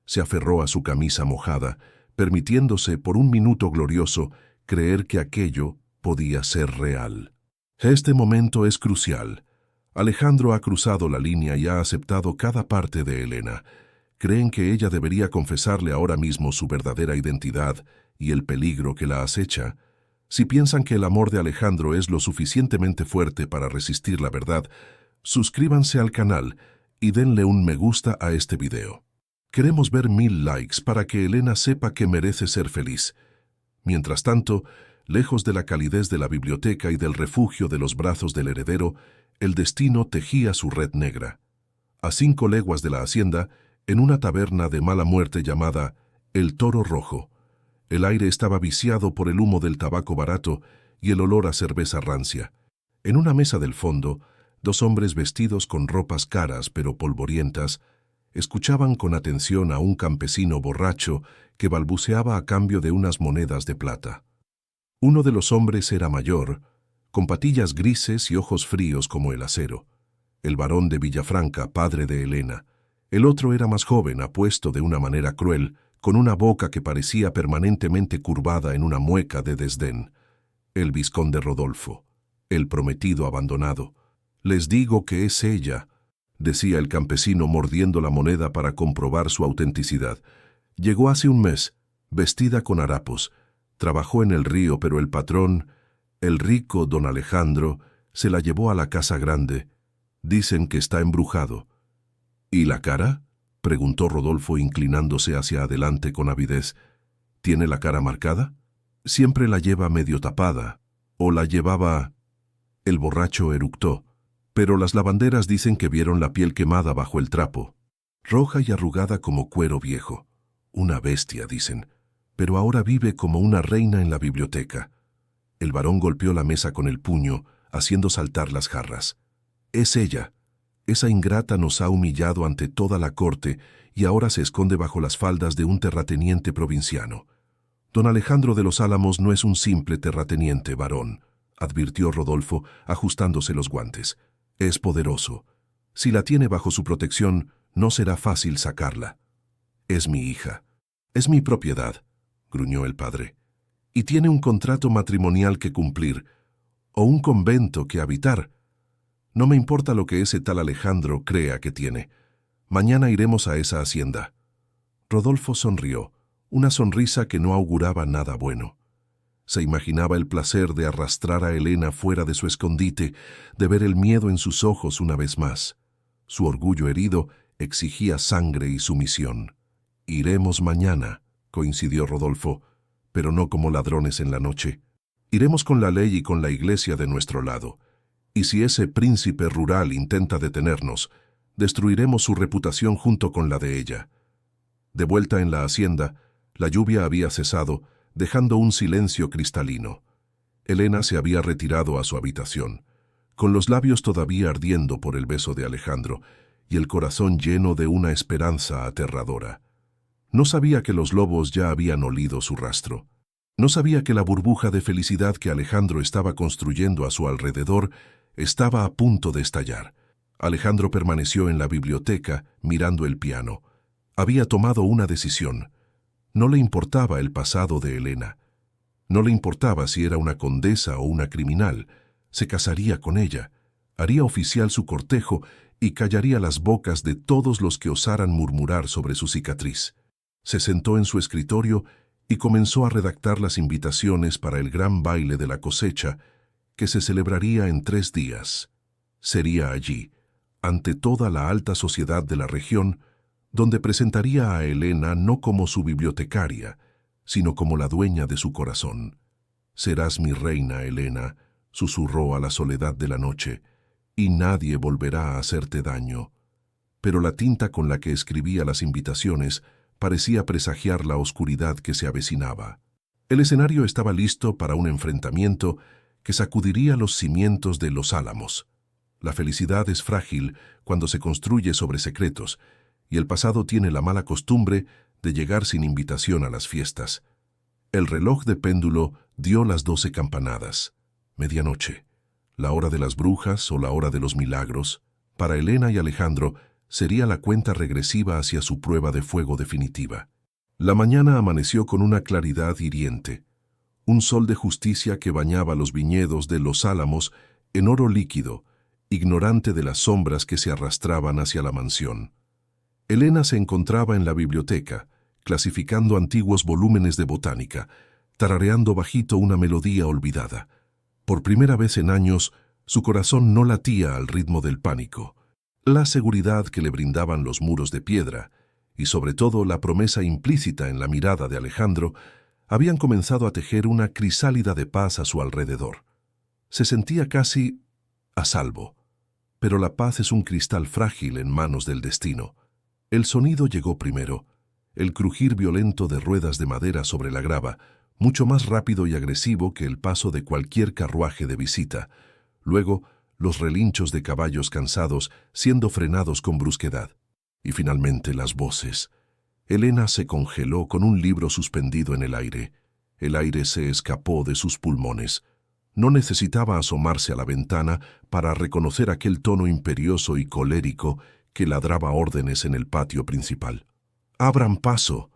Se aferró a su camisa mojada, permitiéndose por un minuto glorioso creer que aquello podía ser real. Este momento es crucial. Alejandro ha cruzado la línea y ha aceptado cada parte de Elena. Creen que ella debería confesarle ahora mismo su verdadera identidad y el peligro que la acecha. Si piensan que el amor de Alejandro es lo suficientemente fuerte para resistir la verdad, suscríbanse al canal y denle un me gusta a este video. Queremos ver 1000 likes para que Elena sepa que merece ser feliz. Mientras tanto, lejos de la calidez de la biblioteca y del refugio de los brazos del heredero, el destino tejía su red negra. A 5 leguas de la hacienda, en una taberna de mala muerte llamada El Toro Rojo, el aire estaba viciado por el humo del tabaco barato y el olor a cerveza rancia. En una mesa del fondo, 2 hombres vestidos con ropas caras pero polvorientas Escuchaban con atención a un campesino borracho que balbuceaba a cambio de unas monedas de plata. Uno de los hombres era mayor, con patillas grises y ojos fríos como el acero. El barón de Villafranca, padre de Elena. El otro era más joven, apuesto de una manera cruel, con una boca que parecía permanentemente curvada en una mueca de desdén. El vizconde Rodolfo, el prometido abandonado. «Les digo que es ella», decía el campesino mordiendo la moneda para comprobar su autenticidad. «Llegó hace un mes, vestida con harapos. Trabajó en el río, pero el patrón, el rico don Alejandro, se la llevó a la casa grande. Dicen que está embrujado». «¿Y la cara?», preguntó Rodolfo inclinándose hacia adelante con avidez. «¿Tiene la cara marcada? Siempre la lleva medio tapada. ¿O la llevaba...?» El borracho eructó. «Pero las lavanderas dicen que vieron la piel quemada bajo el trapo. Roja y arrugada como cuero viejo. Una bestia, dicen. Pero ahora vive como una reina en la biblioteca». El barón golpeó la mesa con el puño, haciendo saltar las jarras. «Es ella. Esa ingrata nos ha humillado ante toda la corte y ahora se esconde bajo las faldas de un terrateniente provinciano». «Don Alejandro de los Álamos no es un simple terrateniente, barón», advirtió Rodolfo, ajustándose los guantes. «Es poderoso. Si la tiene bajo su protección, no será fácil sacarla». «Es mi hija. Es mi propiedad», gruñó el padre. «Y tiene un contrato matrimonial que cumplir, o un convento que habitar. No me importa lo que ese tal Alejandro crea que tiene. Mañana iremos a esa hacienda». Rodolfo sonrió, una sonrisa que no auguraba nada bueno. Se imaginaba el placer de arrastrar a Elena fuera de su escondite, de ver el miedo en sus ojos una vez más. Su orgullo herido exigía sangre y sumisión. «Iremos mañana», coincidió Rodolfo, «pero no como ladrones en la noche. Iremos con la ley y con la iglesia de nuestro lado. Y si ese príncipe rural intenta detenernos, destruiremos su reputación junto con la de ella». De vuelta en la hacienda, la lluvia había cesado, dejando un silencio cristalino. Elena se había retirado a su habitación, con los labios todavía ardiendo por el beso de Alejandro y el corazón lleno de una esperanza aterradora. No sabía que los lobos ya habían olido su rastro. No sabía que la burbuja de felicidad que Alejandro estaba construyendo a su alrededor estaba a punto de estallar. Alejandro permaneció en la biblioteca mirando el piano. Había tomado una decisión. No le importaba el pasado de Elena. No le importaba si era una condesa o una criminal. Se casaría con ella, haría oficial su cortejo y callaría las bocas de todos los que osaran murmurar sobre su cicatriz. Se sentó en su escritorio y comenzó a redactar las invitaciones para el gran baile de la cosecha, que se celebraría en 3 días. Sería allí, ante toda la alta sociedad de la región, donde presentaría a Elena no como su bibliotecaria, sino como la dueña de su corazón. «Serás mi reina, Elena», susurró a la soledad de la noche, «y nadie volverá a hacerte daño». Pero la tinta con la que escribía las invitaciones parecía presagiar la oscuridad que se avecinaba. El escenario estaba listo para un enfrentamiento que sacudiría los cimientos de Los Álamos. La felicidad es frágil cuando se construye sobre secretos, y el pasado tiene la mala costumbre de llegar sin invitación a las fiestas. El reloj de péndulo dio las 12 campanadas. Medianoche, la hora de las brujas o la hora de los milagros, para Elena y Alejandro sería la cuenta regresiva hacia su prueba de fuego definitiva. La mañana amaneció con una claridad hiriente. Un sol de justicia que bañaba los viñedos de Los Álamos en oro líquido, ignorante de las sombras que se arrastraban hacia la mansión. Elena se encontraba en la biblioteca, clasificando antiguos volúmenes de botánica, tarareando bajito una melodía olvidada. Por primera vez en años, su corazón no latía al ritmo del pánico. La seguridad que le brindaban los muros de piedra, y sobre todo la promesa implícita en la mirada de Alejandro, habían comenzado a tejer una crisálida de paz a su alrededor. Se sentía casi a salvo, pero la paz es un cristal frágil en manos del destino. El sonido llegó primero, el crujir violento de ruedas de madera sobre la grava, mucho más rápido y agresivo que el paso de cualquier carruaje de visita. Luego, los relinchos de caballos cansados siendo frenados con brusquedad. Y finalmente las voces. Elena se congeló con un libro suspendido en el aire. El aire se escapó de sus pulmones. No necesitaba asomarse a la ventana para reconocer aquel tono imperioso y colérico que ladraba órdenes en el patio principal. «Abran paso.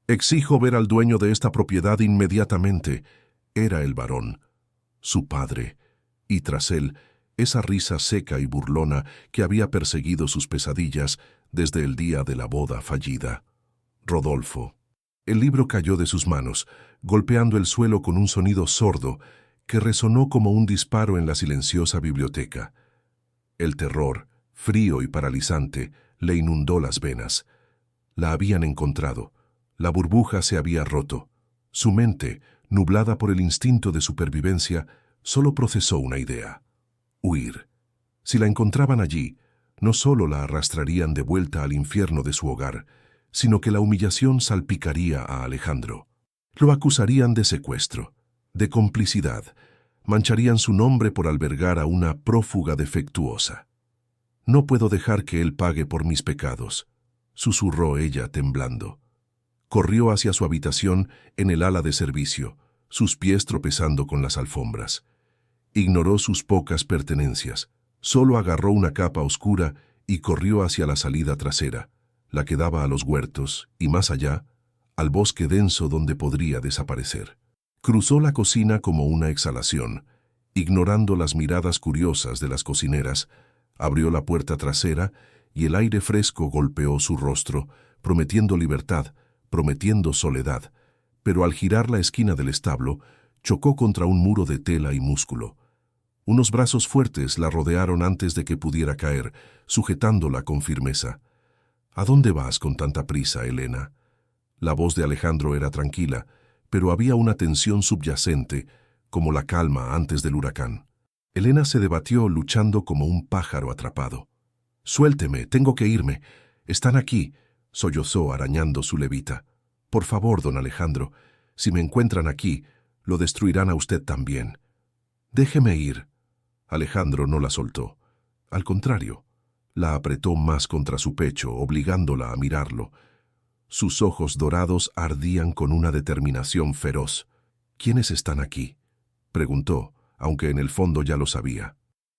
Exijo ver al dueño de esta propiedad inmediatamente». Era el varón, su padre, y tras él, esa risa seca y burlona que había perseguido sus pesadillas desde el día de la boda fallida. Rodolfo. El libro cayó de sus manos, golpeando el suelo con un sonido sordo que resonó como un disparo en la silenciosa biblioteca. El terror, frío y paralizante, le inundó las venas. La habían encontrado. La burbuja se había roto. Su mente, nublada por el instinto de supervivencia, solo procesó una idea: huir. Si la encontraban allí, no solo la arrastrarían de vuelta al infierno de su hogar, sino que la humillación salpicaría a Alejandro. Lo acusarían de secuestro, de complicidad, mancharían su nombre por albergar a una prófuga defectuosa. «No puedo dejar que él pague por mis pecados», susurró ella temblando. Corrió hacia su habitación en el ala de servicio, sus pies tropezando con las alfombras. Ignoró sus pocas pertenencias, solo agarró una capa oscura y corrió hacia la salida trasera, la que daba a los huertos y, más allá, al bosque denso donde podría desaparecer. Cruzó la cocina como una exhalación, ignorando las miradas curiosas de las cocineras, abrió la puerta trasera y el aire fresco golpeó su rostro, prometiendo libertad, prometiendo soledad, pero al girar la esquina del establo, chocó contra un muro de tela y músculo. Unos brazos fuertes la rodearon antes de que pudiera caer, sujetándola con firmeza. «¿A dónde vas con tanta prisa, Elena?» La voz de Alejandro era tranquila, pero había una tensión subyacente, como la calma antes del huracán. Elena se debatió luchando como un pájaro atrapado. «Suélteme, tengo que irme. Están aquí», sollozó arañando su levita. «Por favor, don Alejandro, si me encuentran aquí, lo destruirán a usted también». «Déjeme ir». Alejandro no la soltó. Al contrario, la apretó más contra su pecho, obligándola a mirarlo. Sus ojos dorados ardían con una determinación feroz. «¿Quiénes están aquí?», preguntó, aunque en el fondo ya lo sabía.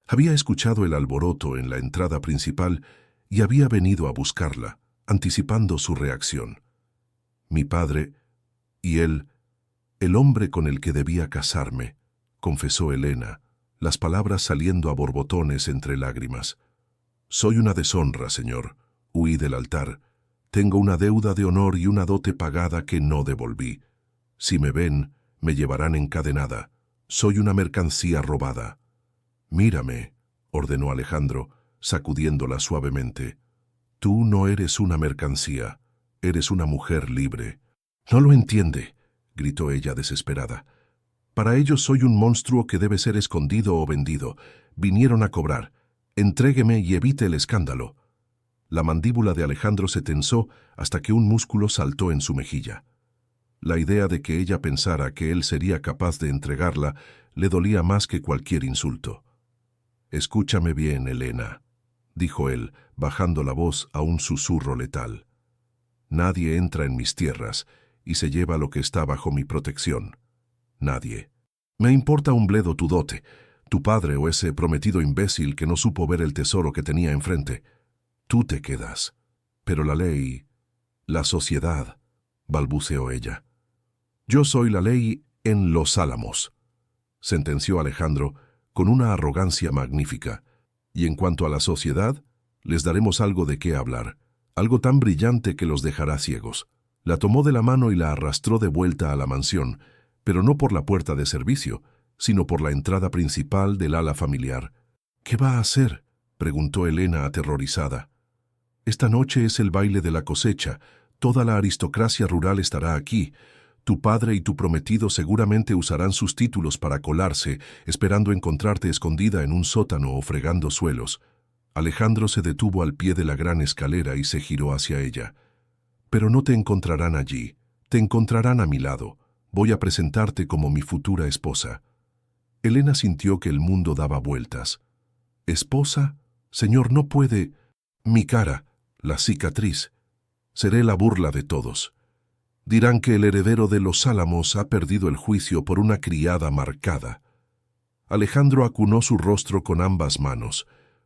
Había escuchado el alboroto en la entrada principal y había venido a buscarla, anticipando su reacción. «Mi padre y él, el hombre con el que debía casarme», confesó Elena, las palabras saliendo a borbotones entre lágrimas. «Soy una deshonra, señor. Huí del altar. Tengo una deuda de honor y una dote pagada que no devolví. Si me ven, me llevarán encadenada. Soy una mercancía robada». «Mírame», ordenó Alejandro, sacudiéndola suavemente. «Tú no eres una mercancía, eres una mujer libre». «No lo entiende», gritó ella desesperada. «Para ellos soy un monstruo que debe ser escondido o vendido. Vinieron a cobrar. Entrégueme y evite el escándalo». La mandíbula de Alejandro se tensó hasta que un músculo saltó en su mejilla. La idea de que ella pensara que él sería capaz de entregarla le dolía más que cualquier insulto. «Escúchame bien, Elena», dijo él, bajando la voz a un susurro letal. «Nadie entra en mis tierras y se lleva lo que está bajo mi protección. Nadie. Me importa un bledo tu dote, tu padre o ese prometido imbécil que no supo ver el tesoro que tenía enfrente. Tú te quedas. Pero la ley, la sociedad», balbuceó ella. «Yo soy la ley en Los Álamos», sentenció Alejandro con una arrogancia magnífica. «Y en cuanto a la sociedad, les daremos algo de qué hablar, algo tan brillante que los dejará ciegos». La tomó de la mano y la arrastró de vuelta a la mansión, pero no por la puerta de servicio, sino por la entrada principal del ala familiar. «¿Qué va a hacer?», preguntó Elena aterrorizada. «Esta noche es el baile de la cosecha. Toda la aristocracia rural estará aquí. Tu padre y tu prometido seguramente usarán sus títulos para colarse, esperando encontrarte escondida en un sótano o fregando suelos». Alejandro se detuvo al pie de la gran escalera y se giró hacia ella. «Pero no te encontrarán allí. Te encontrarán a mi lado. Voy a presentarte como mi futura esposa». Elena sintió que el mundo daba vueltas. «¿Esposa? Señor, no puede...» «Mi cara», la cicatriz. Seré la burla de todos. Dirán que el heredero de los Álamos ha perdido el juicio por una criada marcada. Alejandro acunó su rostro con ambas manos,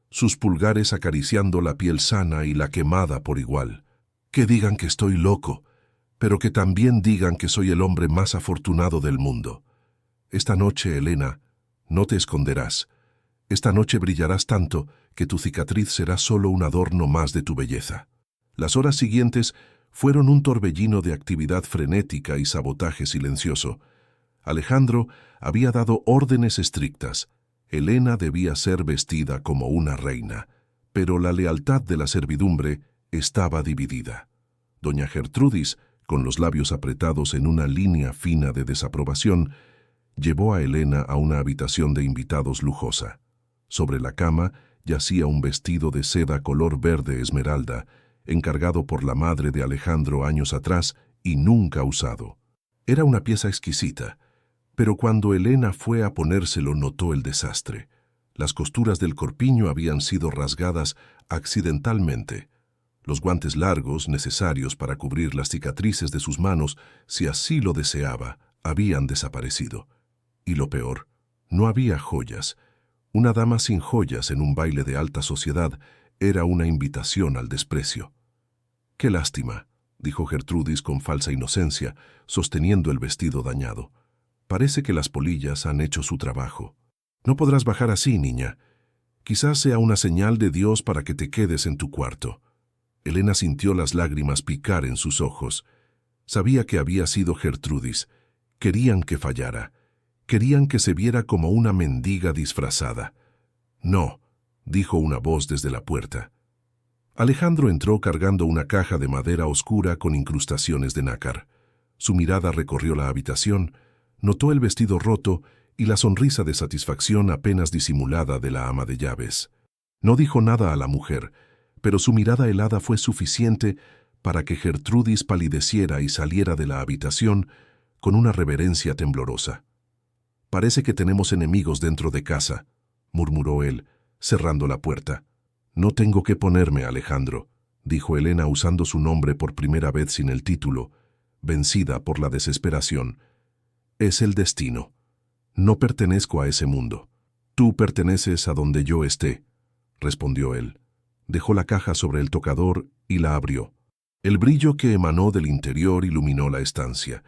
sus pulgares acariciando la piel sana y la quemada por igual. Que digan que estoy loco, pero que también digan que soy el hombre más afortunado del mundo. Esta noche, Helena, no te esconderás. Esta noche brillarás tanto que tu cicatriz será solo un adorno más de tu belleza. Las horas siguientes fueron un torbellino de actividad frenética y sabotaje silencioso. Alejandro había dado órdenes estrictas. Helena debía ser vestida como una reina, pero la lealtad de la servidumbre estaba dividida. Doña Gertrudis, con los labios apretados en una línea fina de desaprobación, llevó a Helena a una habitación de invitados lujosa. Sobre la cama yacía un vestido de seda color verde esmeralda, encargado por la madre de Alejandro años atrás y nunca usado. Era una pieza exquisita, pero cuando Helena fue a ponérselo notó el desastre. Las costuras del corpiño habían sido rasgadas accidentalmente. Los guantes largos, necesarios para cubrir las cicatrices de sus manos, si así lo deseaba, habían desaparecido. Y lo peor, no había joyas. Una dama sin joyas en un baile de alta sociedad era una invitación al desprecio. «Qué lástima», dijo Gertrudis con falsa inocencia, sosteniendo el vestido dañado. «Parece que las polillas han hecho su trabajo. No podrás bajar así, niña. Quizás sea una señal de Dios para que te quedes en tu cuarto». Helena sintió las lágrimas picar en sus ojos. Sabía que había sido Gertrudis. Querían que fallara. Querían que se viera como una mendiga disfrazada. «No», dijo una voz desde la puerta. Alejandro entró cargando una caja de madera oscura con incrustaciones de nácar. Su mirada recorrió la habitación, notó el vestido roto y la sonrisa de satisfacción apenas disimulada de la ama de llaves. No dijo nada a la mujer, pero su mirada helada fue suficiente para que Gertrudis palideciera y saliera de la habitación con una reverencia temblorosa. «Parece que tenemos enemigos dentro de casa», murmuró él, cerrando la puerta. «No tengo que ponerme, Alejandro», dijo Helena usando su nombre por primera vez sin el título, vencida por la desesperación. «Es el destino. No pertenezco a ese mundo. Tú perteneces a donde yo esté», respondió él. Dejó la caja sobre el tocador y la abrió. El brillo que emanó del interior iluminó la estancia.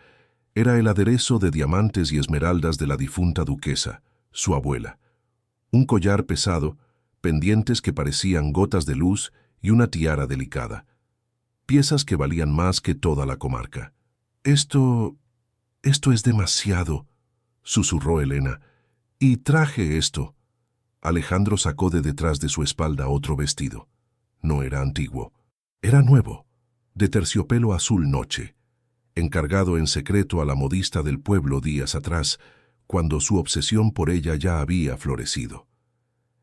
Era el aderezo de diamantes y esmeraldas de la difunta duquesa, su abuela. Un collar pesado, pendientes que parecían gotas de luz y una tiara delicada. Piezas que valían más que toda la comarca. Esto es demasiado», susurró Helena. «Y traje esto». Alejandro sacó de detrás de su espalda otro vestido. No era antiguo. Era nuevo, de terciopelo azul noche, encargado en secreto a la modista del pueblo días atrás, cuando su obsesión por ella ya había florecido.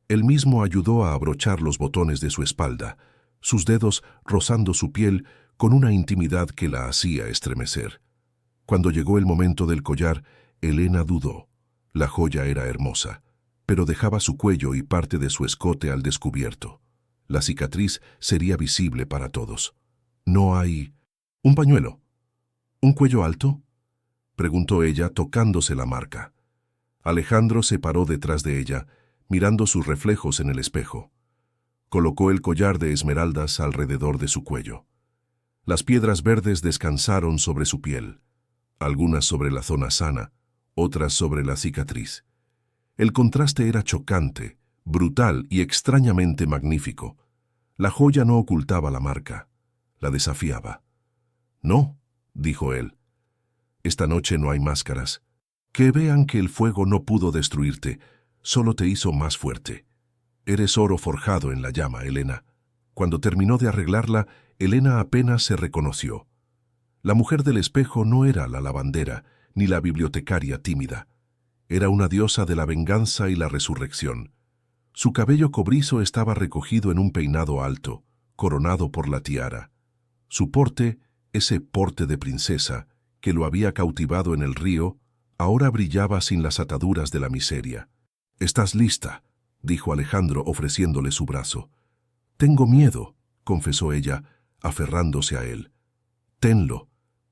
Él mismo ayudó a abrochar los botones de su espalda, sus dedos rozando su piel con una intimidad que la hacía estremecer. Cuando llegó el momento del collar, Helena dudó. La joya era hermosa, pero dejaba su cuello y parte de su escote al descubierto. La cicatriz sería visible para todos. «No hay... ¿Un pañuelo? ¿Un cuello alto?», preguntó ella tocándose la marca. Alejandro se paró detrás de ella, mirando sus reflejos en el espejo. Colocó el collar de esmeraldas alrededor de su cuello. Las piedras verdes descansaron sobre su piel, algunas sobre la zona sana, otras sobre la cicatriz. El contraste era chocante, brutal y extrañamente magnífico. La joya no ocultaba la marca, la desafiaba. «No», dijo él. «Esta noche no hay máscaras. Que vean que el fuego no pudo destruirte, solo te hizo más fuerte. Eres oro forjado en la llama, Helena». Cuando terminó de arreglarla, Helena apenas se reconoció. La mujer del espejo no era la lavandera, ni la bibliotecaria tímida. Era una diosa de la venganza y la resurrección. Su cabello cobrizo estaba recogido en un peinado alto, coronado por la tiara. Su porte, ese porte de princesa, que lo había cautivado en el río, ahora brillaba sin las ataduras de la miseria. «¿Estás lista?», dijo Alejandro ofreciéndole su brazo. «Tengo miedo», confesó ella, aferrándose a él. Tenlo,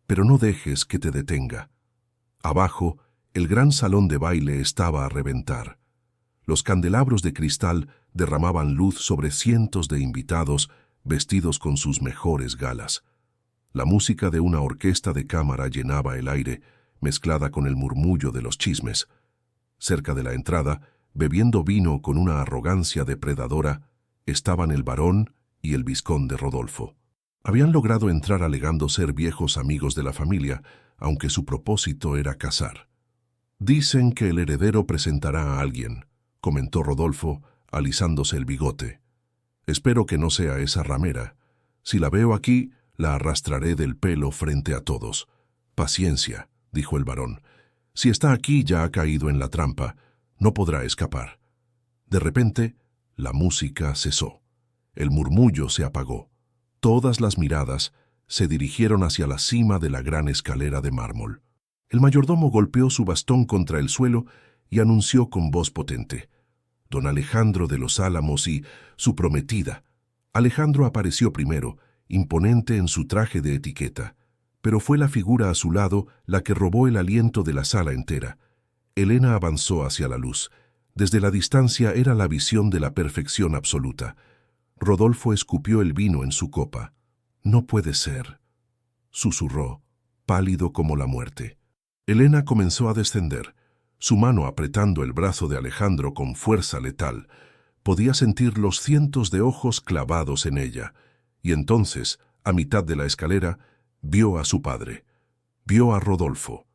pero no dejes que te detenga. Abajo, el gran salón de baile estaba a reventar. Los candelabros de cristal derramaban luz sobre cientos de invitados vestidos con sus mejores galas. La música de una orquesta de cámara llenaba el aire, mezclada con el murmullo de los chismes. Cerca de la entrada, bebiendo vino con una arrogancia depredadora, estaban el barón y el vizconde Rodolfo. Habían logrado entrar alegando ser viejos amigos de la familia, aunque su propósito era cazar. «Dicen que el heredero presentará a alguien», comentó Rodolfo, alisándose el bigote. «Espero que no sea esa ramera. Si la veo aquí, la arrastraré del pelo frente a todos». «Paciencia», dijo el barón. «Si está aquí ya ha caído en la trampa. No podrá escapar». De repente, la música cesó. El murmullo se apagó. Todas las miradas se dirigieron hacia la cima de la gran escalera de mármol. El mayordomo golpeó su bastón contra el suelo y anunció con voz potente: «Don Alejandro de los Álamos y su prometida». Alejandro apareció primero, imponente en su traje de etiqueta, pero fue la figura a su lado la que robó el aliento de la sala entera. Helena avanzó hacia la luz. Desde la distancia era la visión de la perfección absoluta. Rodolfo escupió el vino en su copa. «No puede ser», susurró, pálido como la muerte. Helena comenzó a descender, su mano apretando el brazo de Alejandro con fuerza letal. Podía sentir los cientos de ojos clavados en ella, y entonces, a mitad de la escalera, vio a su padre. Vio a Rodolfo.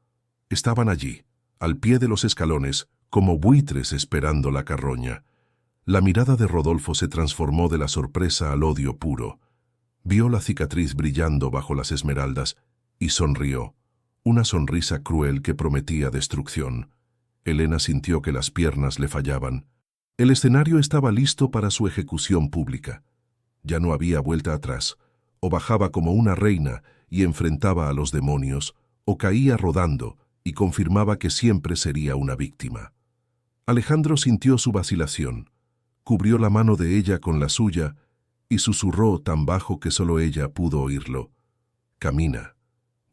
Estaban allí, al pie de los escalones, como buitres esperando la carroña. La mirada de Rodolfo se transformó de la sorpresa al odio puro. Vio la cicatriz brillando bajo las esmeraldas y sonrió, una sonrisa cruel que prometía destrucción. Helena sintió que las piernas le fallaban. El escenario estaba listo para su ejecución pública. Ya no había vuelta atrás. O bajaba como una reina y enfrentaba a los demonios, o caía rodando y confirmaba que siempre sería una víctima. Alejandro sintió su vacilación. Cubrió la mano de ella con la suya y susurró tan bajo que solo ella pudo oírlo: «Camina,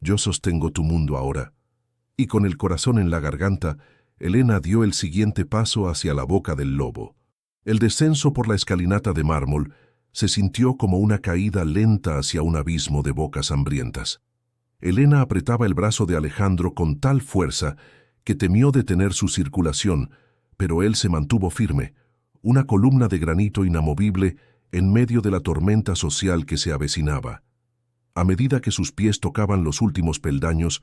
yo sostengo tu mundo ahora». Y con el corazón en la garganta, Helena dio el siguiente paso hacia la boca del lobo. El descenso por la escalinata de mármol se sintió como una caída lenta hacia un abismo de bocas hambrientas. Helena apretaba el brazo de Alejandro con tal fuerza que temió detener su circulación, pero él se mantuvo firme, una columna de granito inamovible en medio de la tormenta social que se avecinaba. A medida que sus pies tocaban los últimos peldaños,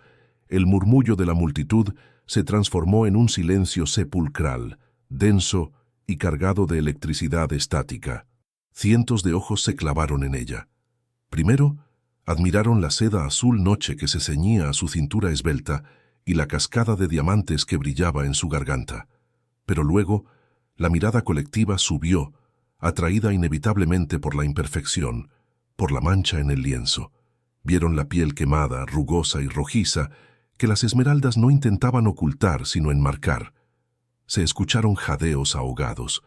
el murmullo de la multitud se transformó en un silencio sepulcral, denso y cargado de electricidad estática. Cientos de ojos se clavaron en ella. Primero, admiraron la seda azul noche que se ceñía a su cintura esbelta y la cascada de diamantes que brillaba en su garganta. Pero luego, la mirada colectiva subió, atraída inevitablemente por la imperfección, por la mancha en el lienzo. Vieron la piel quemada, rugosa y rojiza, que las esmeraldas no intentaban ocultar sino enmarcar. Se escucharon jadeos ahogados.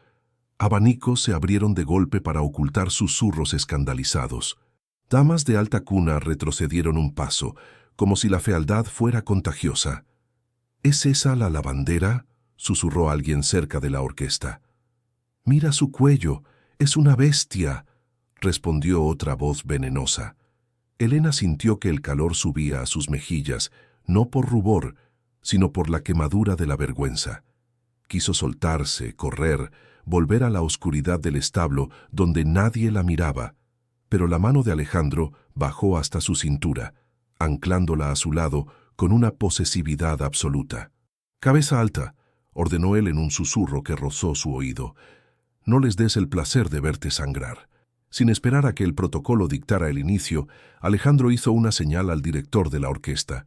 Abanicos se abrieron de golpe para ocultar susurros escandalizados. Damas de alta cuna retrocedieron un paso, como si la fealdad fuera contagiosa. «¿Es esa la lavandera?», susurró alguien cerca de la orquesta. «Mira su cuello, es una bestia», respondió otra voz venenosa. Helena sintió que el calor subía a sus mejillas, no por rubor, sino por la quemadura de la vergüenza. Quiso soltarse, correr, volver a la oscuridad del establo donde nadie la miraba, pero la mano de Alejandro bajó hasta su cintura, anclándola a su lado con una posesividad absoluta. «Cabeza alta», ordenó él en un susurro que rozó su oído. «No les des el placer de verte sangrar». Sin esperar a que el protocolo dictara el inicio, Alejandro hizo una señal al director de la orquesta.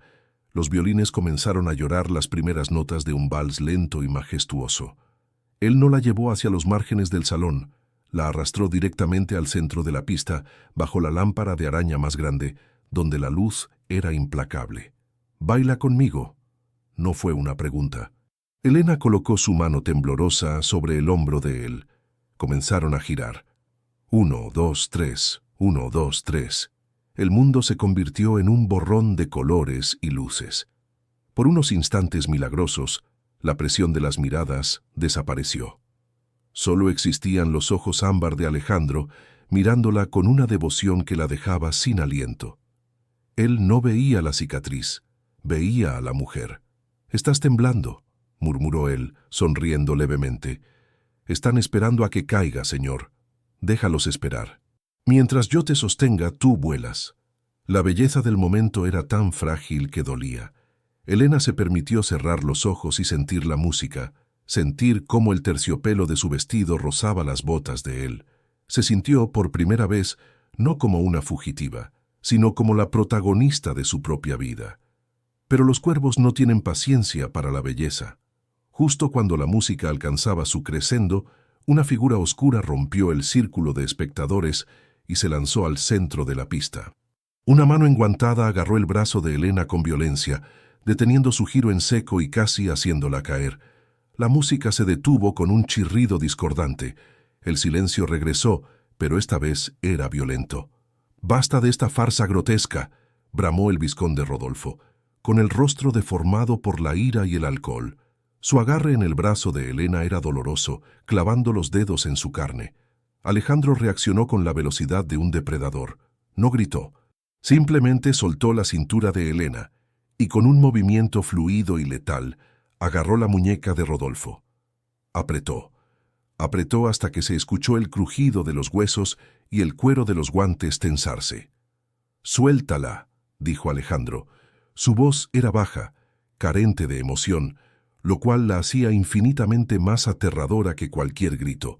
Los violines comenzaron a llorar las primeras notas de un vals lento y majestuoso. Él no la llevó hacia los márgenes del salón, la arrastró directamente al centro de la pista, bajo la lámpara de araña más grande, donde la luz era implacable. «¿Baila conmigo?». No fue una pregunta. Helena colocó su mano temblorosa sobre el hombro de él. Comenzaron a girar. 1, 2, 3, 1, 2, 3. El mundo se convirtió en un borrón de colores y luces. Por unos instantes milagrosos, la presión de las miradas desapareció. Solo existían los ojos ámbar de Alejandro, mirándola con una devoción que la dejaba sin aliento. Él no veía la cicatriz, veía a la mujer. «Estás temblando», murmuró él, sonriendo levemente. «Están esperando a que caiga, señor. Déjalos esperar. Mientras yo te sostenga, tú vuelas». La belleza del momento era tan frágil que dolía. Elena se permitió cerrar los ojos y sentir la música, sentir cómo el terciopelo de su vestido rozaba las botas de él. Se sintió por primera vez no como una fugitiva, sino como la protagonista de su propia vida. Pero los cuervos no tienen paciencia para la belleza. Justo cuando la música alcanzaba su crescendo, una figura oscura rompió el círculo de espectadores y se lanzó al centro de la pista. Una mano enguantada agarró el brazo de Elena con violencia, deteniendo su giro en seco y casi haciéndola caer. La música se detuvo con un chirrido discordante. El silencio regresó, pero esta vez era violento. «Basta de esta farsa grotesca», bramó el vizconde Rodolfo, con el rostro deformado por la ira y el alcohol. Su agarre en el brazo de Elena era doloroso, clavando los dedos en su carne. Alejandro reaccionó con la velocidad de un depredador. No gritó. Simplemente soltó la cintura de Elena y con un movimiento fluido y letal agarró la muñeca de Rodolfo. Apretó hasta que se escuchó el crujido de los huesos y el cuero de los guantes tensarse. «Suéltala», dijo Alejandro. Su voz era baja, carente de emoción, lo cual la hacía infinitamente más aterradora que cualquier grito.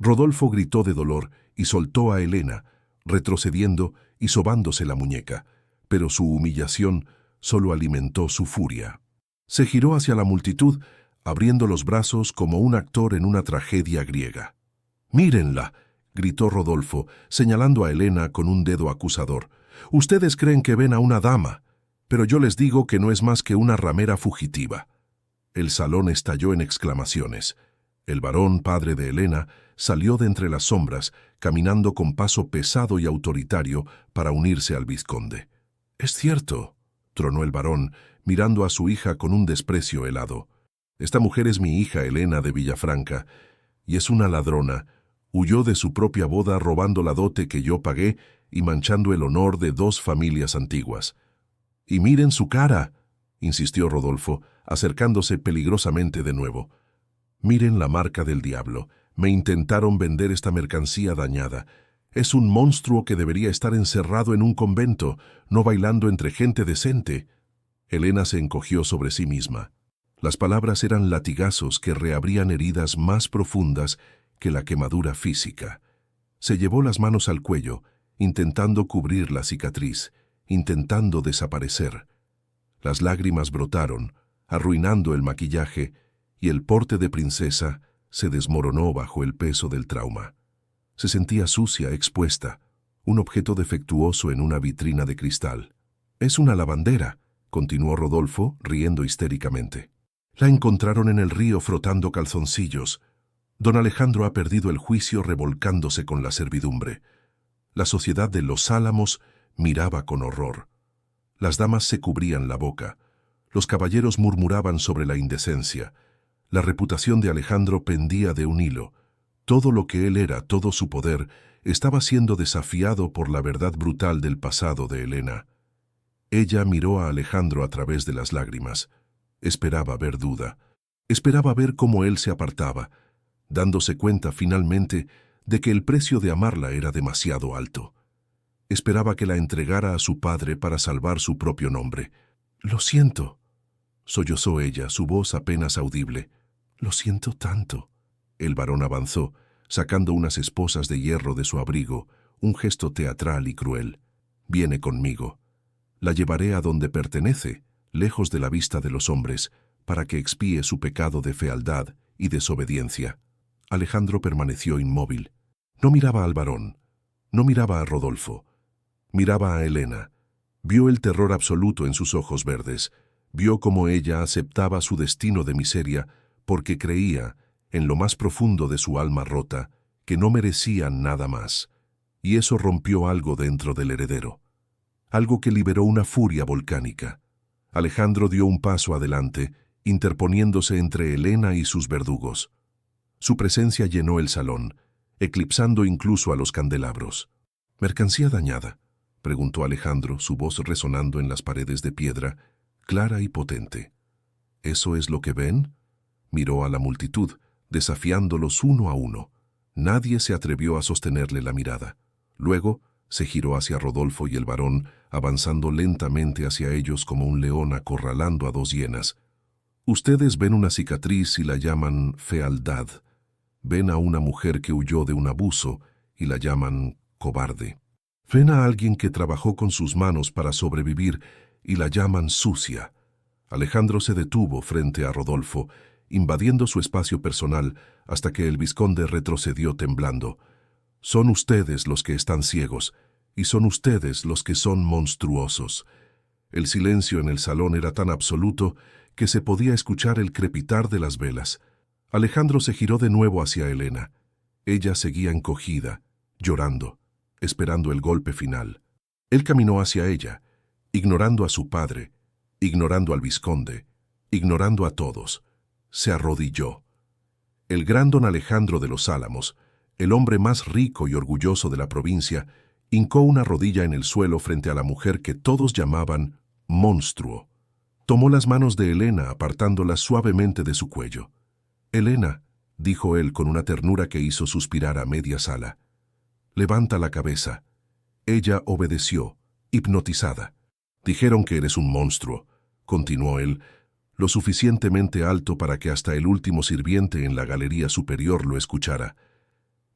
Rodolfo gritó de dolor y soltó a Elena, retrocediendo y sobándose la muñeca, pero su humillación solo alimentó su furia. Se giró hacia la multitud, abriendo los brazos como un actor en una tragedia griega. «Mírenla», gritó Rodolfo, señalando a Elena con un dedo acusador. «Ustedes creen que ven a una dama, pero yo les digo que no es más que una ramera fugitiva». El salón estalló en exclamaciones. El varón, padre de Elena, salió de entre las sombras, caminando con paso pesado y autoritario para unirse al vizconde. «Es cierto», tronó el varón, mirando a su hija con un desprecio helado. «Esta mujer es mi hija Elena de Villafranca, y es una ladrona. Huyó de su propia boda robando la dote que yo pagué y manchando el honor de 2 familias antiguas». «Y miren su cara», insistió Rodolfo, acercándose peligrosamente de nuevo. «Miren la marca del diablo. Me intentaron vender esta mercancía dañada. Es un monstruo que debería estar encerrado en un convento, no bailando entre gente decente». Elena se encogió sobre sí misma. Las palabras eran latigazos que reabrían heridas más profundas que la quemadura física. Se llevó las manos al cuello, intentando cubrir la cicatriz, intentando desaparecer. Las lágrimas brotaron, arruinando el maquillaje, y el porte de princesa se desmoronó bajo el peso del trauma. Se sentía sucia, expuesta, un objeto defectuoso en una vitrina de cristal. «Es una lavandera», continuó Rodolfo, riendo histéricamente. «La encontraron en el río frotando calzoncillos. Don Alejandro ha perdido el juicio revolcándose con la servidumbre». La sociedad de Los Álamos miraba con horror. Las damas se cubrían la boca. Los caballeros murmuraban sobre la indecencia. La reputación de Alejandro pendía de un hilo. Todo lo que él era, todo su poder, estaba siendo desafiado por la verdad brutal del pasado de Elena. Ella miró a Alejandro a través de las lágrimas. Esperaba ver duda. Esperaba ver cómo él se apartaba, dándose cuenta finalmente de que el precio de amarla era demasiado alto. Esperaba que la entregara a su padre para salvar su propio nombre. «Lo siento», sollozó ella, su voz apenas audible. «Lo siento tanto». El varón avanzó, sacando unas esposas de hierro de su abrigo, un gesto teatral y cruel. «Viene conmigo. La llevaré a donde pertenece, lejos de la vista de los hombres, para que expíe su pecado de fealdad y desobediencia». Alejandro permaneció inmóvil. No miraba al varón, no miraba a Rodolfo. Miraba a Elena. Vio el terror absoluto en sus ojos verdes. Vio cómo ella aceptaba su destino de miseria porque creía, en lo más profundo de su alma rota, que no merecía nada más. y eso rompió algo dentro del heredero, algo que liberó una furia volcánica. Alejandro dio un paso adelante, interponiéndose entre Elena y sus verdugos. Su presencia llenó el salón, eclipsando incluso a los candelabros. «¿Mercancía dañada?», preguntó Alejandro, su voz resonando en las paredes de piedra, clara y potente. «¿Eso es lo que ven?». Miró a la multitud, desafiándolos uno a uno. Nadie se atrevió a sostenerle la mirada. Luego se giró hacia Rodolfo y el varón, avanzando lentamente hacia ellos como un león acorralando a dos hienas. «Ustedes ven una cicatriz y la llaman fealdad. Ven a una mujer que huyó de un abuso y la llaman cobarde. Ven a alguien que trabajó con sus manos para sobrevivir y la llaman sucia». Alejandro se detuvo frente a Rodolfo, invadiendo su espacio personal hasta que el vizconde retrocedió temblando. «Son ustedes los que están ciegos, y son ustedes los que son monstruosos». El silencio en el salón era tan absoluto que se podía escuchar el crepitar de las velas. Alejandro se giró de nuevo hacia Elena. Ella seguía encogida, llorando, esperando el golpe final. Él caminó hacia ella, ignorando a su padre, ignorando al vizconde, ignorando a todos. Se arrodilló. El gran don Alejandro de los Álamos, el hombre más rico y orgulloso de la provincia, hincó una rodilla en el suelo frente a la mujer que todos llamaban monstruo. Tomó las manos de Elena apartándolas suavemente de su cuello. «Elena», dijo él con una ternura que hizo suspirar a media sala, «levanta la cabeza». Ella obedeció, hipnotizada. «Dijeron que eres un monstruo», continuó él, lo suficientemente alto para que hasta el último sirviente en la galería superior lo escuchara.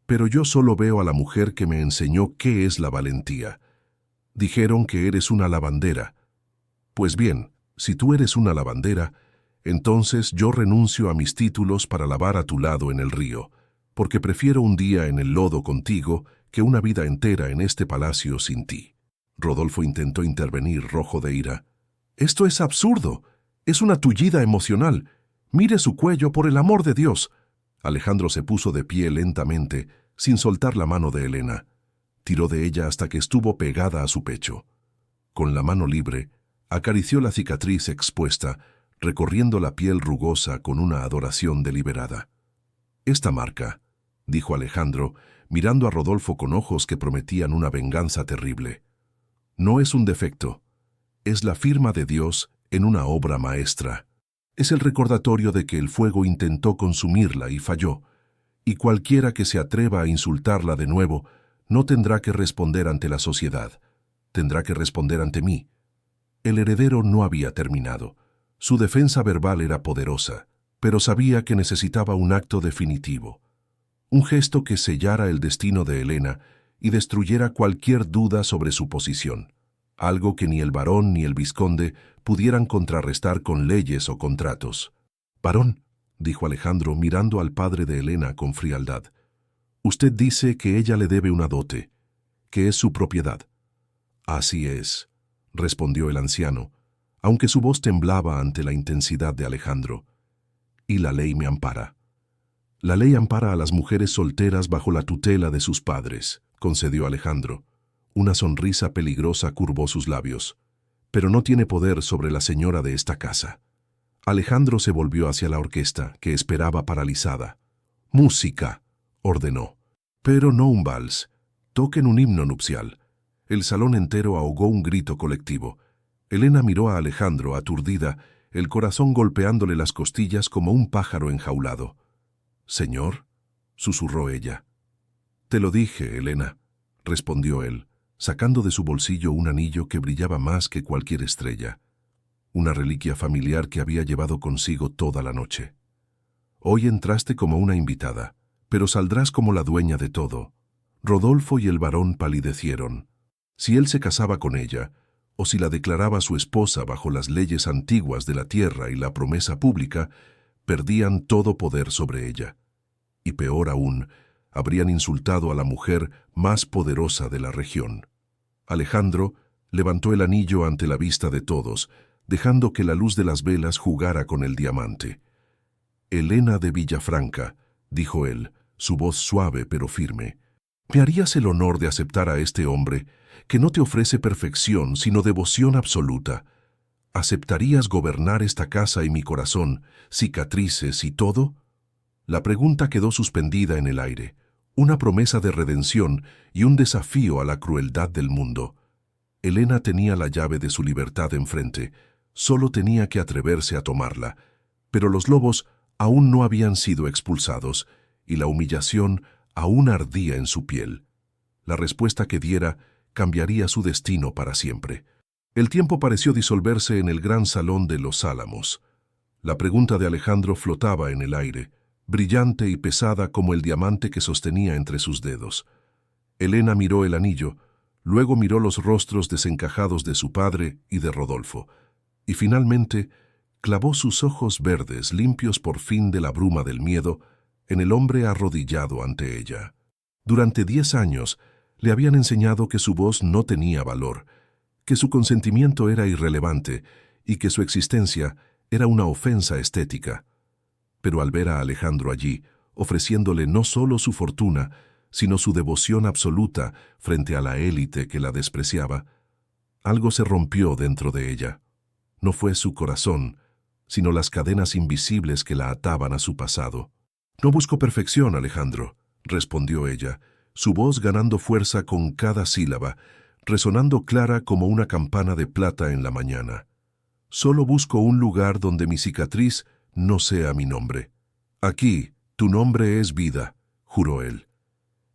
«Pero yo solo veo a la mujer que me enseñó qué es la valentía. Dijeron que eres una lavandera. Pues bien, si tú eres una lavandera, entonces yo renuncio a mis títulos para lavar a tu lado en el río, porque prefiero un día en el lodo contigo que una vida entera en este palacio sin ti». Rodolfo intentó intervenir, rojo de ira. «Esto es absurdo. Es una tullida emocional. Mire su cuello, por el amor de Dios». Alejandro se puso de pie lentamente, sin soltar la mano de Elena. Tiró de ella hasta que estuvo pegada a su pecho. Con la mano libre, acarició la cicatriz expuesta, recorriendo la piel rugosa con una adoración deliberada. «Esta marca», dijo Alejandro, mirando a Rodolfo con ojos que prometían una venganza terrible, «no es un defecto. Es la firma de Dios en una obra maestra. Es el recordatorio de que el fuego intentó consumirla y falló, y cualquiera que se atreva a insultarla de nuevo no tendrá que responder ante la sociedad, tendrá que responder ante mí». El heredero no había terminado. Su defensa verbal era poderosa, pero sabía que necesitaba un acto definitivo, un gesto que sellara el destino de Elena y destruyera cualquier duda sobre su posición, algo que ni el varón ni el vizconde pudieran contrarrestar con leyes o contratos. «Varón», dijo Alejandro mirando al padre de Elena con frialdad, «usted dice que ella le debe una dote, que es su propiedad». «Así es», respondió el anciano, aunque su voz temblaba ante la intensidad de Alejandro. «Y la ley me ampara». «La ley ampara a las mujeres solteras bajo la tutela de sus padres», concedió Alejandro. Una sonrisa peligrosa curvó sus labios. «Pero no tiene poder sobre la señora de esta casa». Alejandro se volvió hacia la orquesta, que esperaba paralizada. «Música», ordenó. «Pero no un vals. Toquen un himno nupcial». El salón entero ahogó un grito colectivo. Elena miró a Alejandro, aturdida, el corazón golpeándole las costillas como un pájaro enjaulado. «Señor», susurró ella. «Te lo dije, Elena», respondió él, sacando de su bolsillo un anillo que brillaba más que cualquier estrella, una reliquia familiar que había llevado consigo toda la noche. «Hoy entraste como una invitada, pero saldrás como la dueña de todo». Rodolfo y el varón palidecieron. Si él se casaba con ella, o si la declaraba su esposa bajo las leyes antiguas de la tierra y la promesa pública, perdían todo poder sobre ella. Y peor aún, habrían insultado a la mujer más poderosa de la región. Alejandro levantó el anillo ante la vista de todos, dejando que la luz de las velas jugara con el diamante. «Elena de Villafranca», dijo él, su voz suave pero firme, ¿Me harías el honor de aceptar a este hombre que no te ofrece perfección, sino devoción absoluta? ¿Aceptarías gobernar esta casa y mi corazón, cicatrices y todo? La pregunta quedó suspendida en el aire, una promesa de redención y un desafío a la crueldad del mundo. Elena tenía la llave de su libertad enfrente, solo tenía que atreverse a tomarla, pero los lobos aún no habían sido expulsados y la humillación aún ardía en su piel. La respuesta que diera cambiaría su destino para siempre. El tiempo pareció disolverse en el gran salón de los Álamos. La pregunta de Alejandro flotaba en el aire, brillante y pesada como el diamante que sostenía entre sus dedos. Elena miró el anillo, luego miró los rostros desencajados de su padre y de Rodolfo, y finalmente clavó sus ojos verdes, limpios por fin de la bruma del miedo, en el hombre arrodillado ante ella. Durante 10 años le habían enseñado que su voz no tenía valor, que su consentimiento era irrelevante y que su existencia era una ofensa estética. Pero al ver a Alejandro allí, ofreciéndole no solo su fortuna, sino su devoción absoluta frente a la élite que la despreciaba, algo se rompió dentro de ella. No fue su corazón, sino las cadenas invisibles que la ataban a su pasado. «No busco perfección, Alejandro», respondió ella, su voz ganando fuerza con cada sílaba, resonando clara como una campana de plata en la mañana. «Solo busco un lugar donde mi cicatriz no sea mi nombre. Aquí, tu nombre es vida», juró él.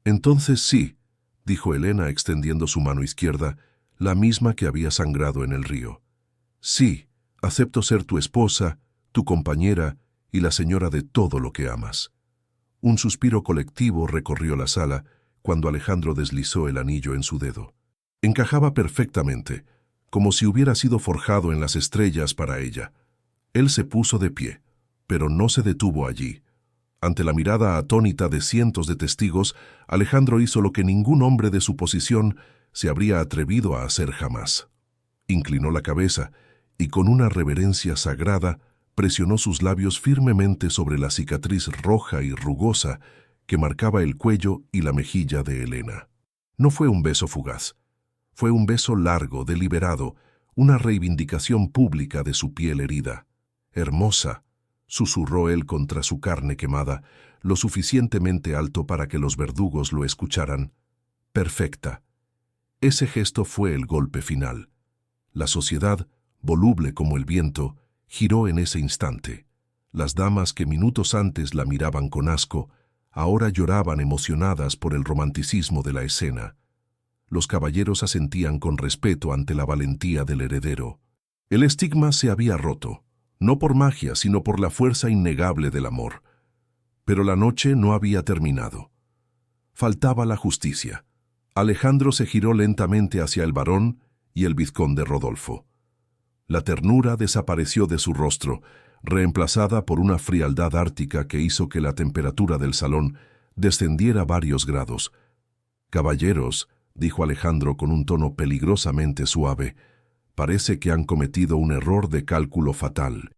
«Entonces sí», dijo Elena extendiendo su mano izquierda, la misma que había sangrado en el río. «Sí, acepto ser tu esposa, tu compañera y la señora de todo lo que amas». Un suspiro colectivo recorrió la sala cuando Alejandro deslizó el anillo en su dedo. Encajaba perfectamente, como si hubiera sido forjado en las estrellas para ella. Él se puso de pie, pero no se detuvo allí. Ante la mirada atónita de cientos de testigos, Alejandro hizo lo que ningún hombre de su posición se habría atrevido a hacer jamás. Inclinó la cabeza y con una reverencia sagrada presionó sus labios firmemente sobre la cicatriz roja y rugosa que marcaba el cuello y la mejilla de Elena. No fue un beso fugaz. Fue un beso largo, deliberado, una reivindicación pública de su piel herida. «Hermosa», susurró él contra su carne quemada, lo suficientemente alto para que los verdugos lo escucharan. «Perfecta». Ese gesto fue el golpe final. La sociedad, voluble como el viento, giró en ese instante. Las damas que minutos antes la miraban con asco, ahora lloraban emocionadas por el romanticismo de la escena. Los caballeros asentían con respeto ante la valentía del heredero. El estigma se había roto, no por magia, sino por la fuerza innegable del amor. Pero la noche no había terminado. Faltaba la justicia. Alejandro se giró lentamente hacia el barón y el vizconde Rodolfo. La ternura desapareció de su rostro, reemplazada por una frialdad ártica que hizo que la temperatura del salón descendiera varios grados. «Caballeros», dijo Alejandro con un tono peligrosamente suave, «parece que han cometido un error de cálculo fatal».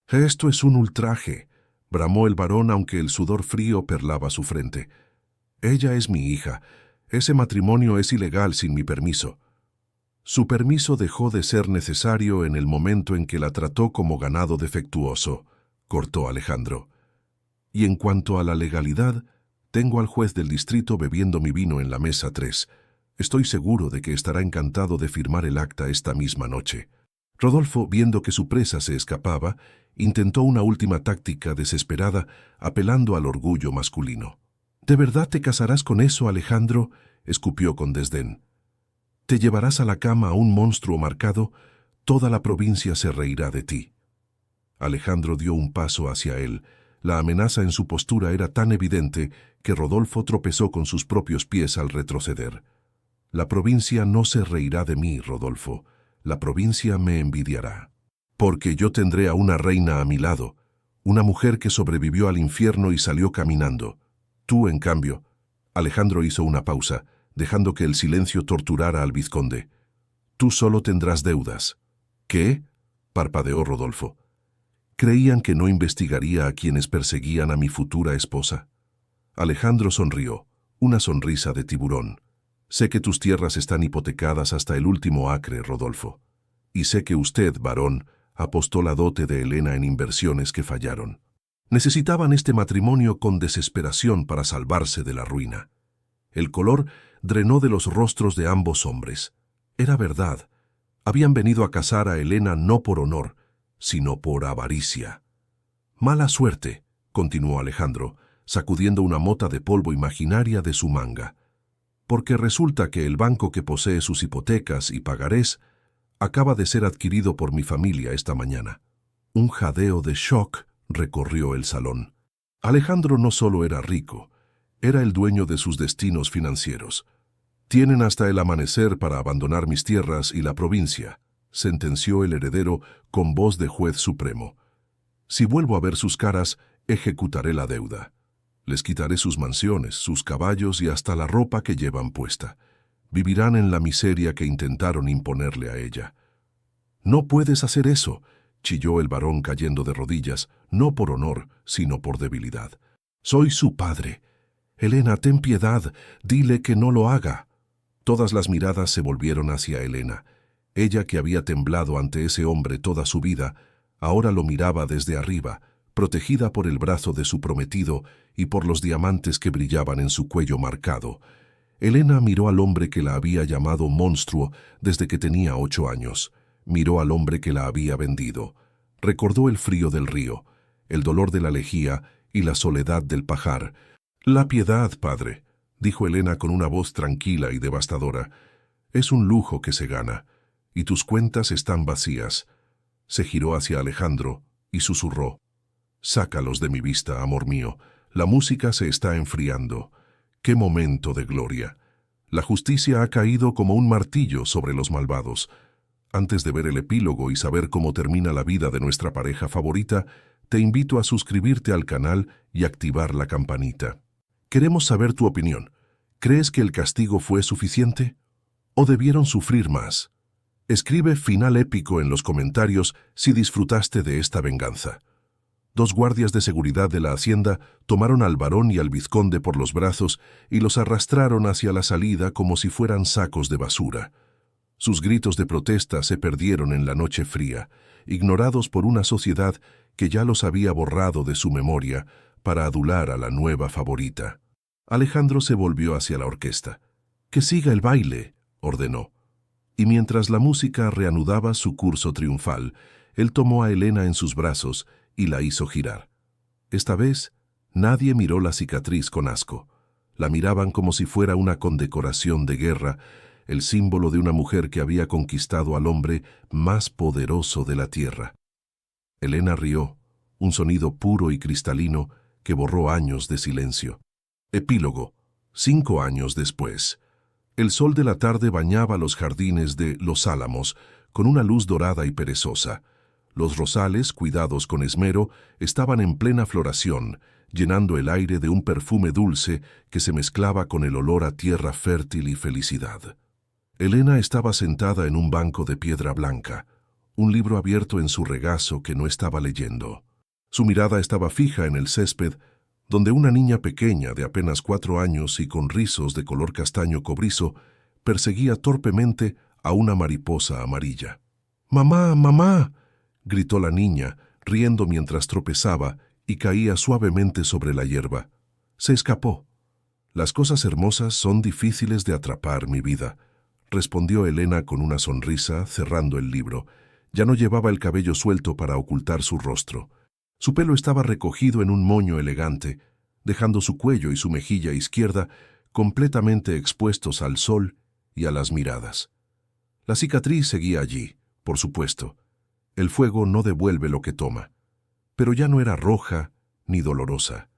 «Esto es un ultraje», bramó el varón aunque el sudor frío perlaba su frente. «Ella es mi hija. Ese matrimonio es ilegal sin mi permiso». Su permiso dejó de ser necesario en el momento en que la trató como ganado defectuoso, cortó Alejandro. «Y en cuanto a la legalidad, tengo al juez del distrito bebiendo mi vino en la mesa 3. Estoy seguro de que estará encantado de firmar el acta esta misma noche». Rodolfo, viendo que su presa se escapaba, intentó una última táctica desesperada, apelando al orgullo masculino. «¿De verdad te casarás con eso, Alejandro?», escupió con desdén. «¿Te llevarás a la cama a un monstruo marcado? Toda la provincia se reirá de ti». Alejandro dio un paso hacia él. La amenaza en su postura era tan evidente que Rodolfo tropezó con sus propios pies al retroceder. «La provincia no se reirá de mí, Rodolfo. La provincia me envidiará. Porque yo tendré a una reina a mi lado, una mujer que sobrevivió al infierno y salió caminando. Tú, en cambio». Alejandro hizo una pausa, dejando que el silencio torturara al vizconde. «Tú solo tendrás deudas». «¿Qué?», parpadeó Rodolfo. «¿Creían que no investigaría a quienes perseguían a mi futura esposa?». Alejandro sonrió. Una sonrisa de tiburón. Sé que tus tierras están hipotecadas hasta el último acre, Rodolfo. Y sé que usted, varón, apostó la dote de Helena en inversiones que fallaron. Necesitaban este matrimonio con desesperación para salvarse de la ruina. El color drenó de los rostros de ambos hombres. Era verdad. Habían venido a casar a Helena no por honor, sino por avaricia. Mala suerte, continuó Alejandro, sacudiendo una mota de polvo imaginaria de su manga. Porque resulta que el banco que posee sus hipotecas y pagarés acaba de ser adquirido por mi familia esta mañana. Un jadeo de shock recorrió el salón. Alejandro no solo era rico, era el dueño de sus destinos financieros. Tienen hasta el amanecer para abandonar mis tierras y la provincia, sentenció el heredero con voz de juez supremo. Si vuelvo a ver sus caras, ejecutaré la deuda. Les quitaré sus mansiones, sus caballos y hasta la ropa que llevan puesta. Vivirán en la miseria que intentaron imponerle a ella. No puedes hacer eso, chilló el varón cayendo de rodillas, no por honor, sino por debilidad. Soy su padre. Helena, ten piedad, dile que no lo haga. Todas las miradas se volvieron hacia Helena. Ella, que había temblado ante ese hombre toda su vida, ahora lo miraba desde arriba, protegida por el brazo de su prometido y por los diamantes que brillaban en su cuello marcado. Helena miró al hombre que la había llamado monstruo desde que tenía 8 años. Miró al hombre que la había vendido. Recordó el frío del río, el dolor de la lejía y la soledad del pajar. «La piedad, padre», dijo Helena con una voz tranquila y devastadora. «Es un lujo que se gana, y tus cuentas están vacías». Se giró hacia Alejandro y susurró. «Sácalos de mi vista, amor mío. La música se está enfriando. ¡Qué momento de gloria! La justicia ha caído como un martillo sobre los malvados. Antes de ver el epílogo y saber cómo termina la vida de nuestra pareja favorita, te invito a suscribirte al canal y activar la campanita. Queremos saber tu opinión. ¿Crees que el castigo fue suficiente? ¿O debieron sufrir más? Escribe final épico en los comentarios si disfrutaste de esta venganza. 2 guardias de seguridad de la hacienda tomaron al varón y al vizconde por los brazos y los arrastraron hacia la salida como si fueran sacos de basura. Sus gritos de protesta se perdieron en la noche fría, ignorados por una sociedad que ya los había borrado de su memoria para adular a la nueva favorita. Alejandro se volvió hacia la orquesta. «Que siga el baile», ordenó. Y mientras la música reanudaba su curso triunfal, él tomó a Helena en sus brazos y la hizo girar. Esta vez, nadie miró la cicatriz con asco. La miraban como si fuera una condecoración de guerra, el símbolo de una mujer que había conquistado al hombre más poderoso de la tierra. Helena rió, un sonido puro y cristalino que borró años de silencio. Epílogo. 5 años después. El sol de la tarde bañaba los jardines de Los Álamos con una luz dorada y perezosa. Los rosales, cuidados con esmero, estaban en plena floración, llenando el aire de un perfume dulce que se mezclaba con el olor a tierra fértil y felicidad. Helena estaba sentada en un banco de piedra blanca, un libro abierto en su regazo que no estaba leyendo. Su mirada estaba fija en el césped, donde una niña pequeña de apenas 4 años y con rizos de color castaño cobrizo perseguía torpemente a una mariposa amarilla. «¡Mamá, mamá!», gritó la niña, riendo mientras tropezaba y caía suavemente sobre la hierba. Se escapó. «Las cosas hermosas son difíciles de atrapar, mi vida», respondió Helena con una sonrisa, cerrando el libro. Ya no llevaba el cabello suelto para ocultar su rostro. Su pelo estaba recogido en un moño elegante, dejando su cuello y su mejilla izquierda completamente expuestos al sol y a las miradas. La cicatriz seguía allí, por supuesto. El fuego no devuelve lo que toma. Pero ya no era roja ni dolorosa.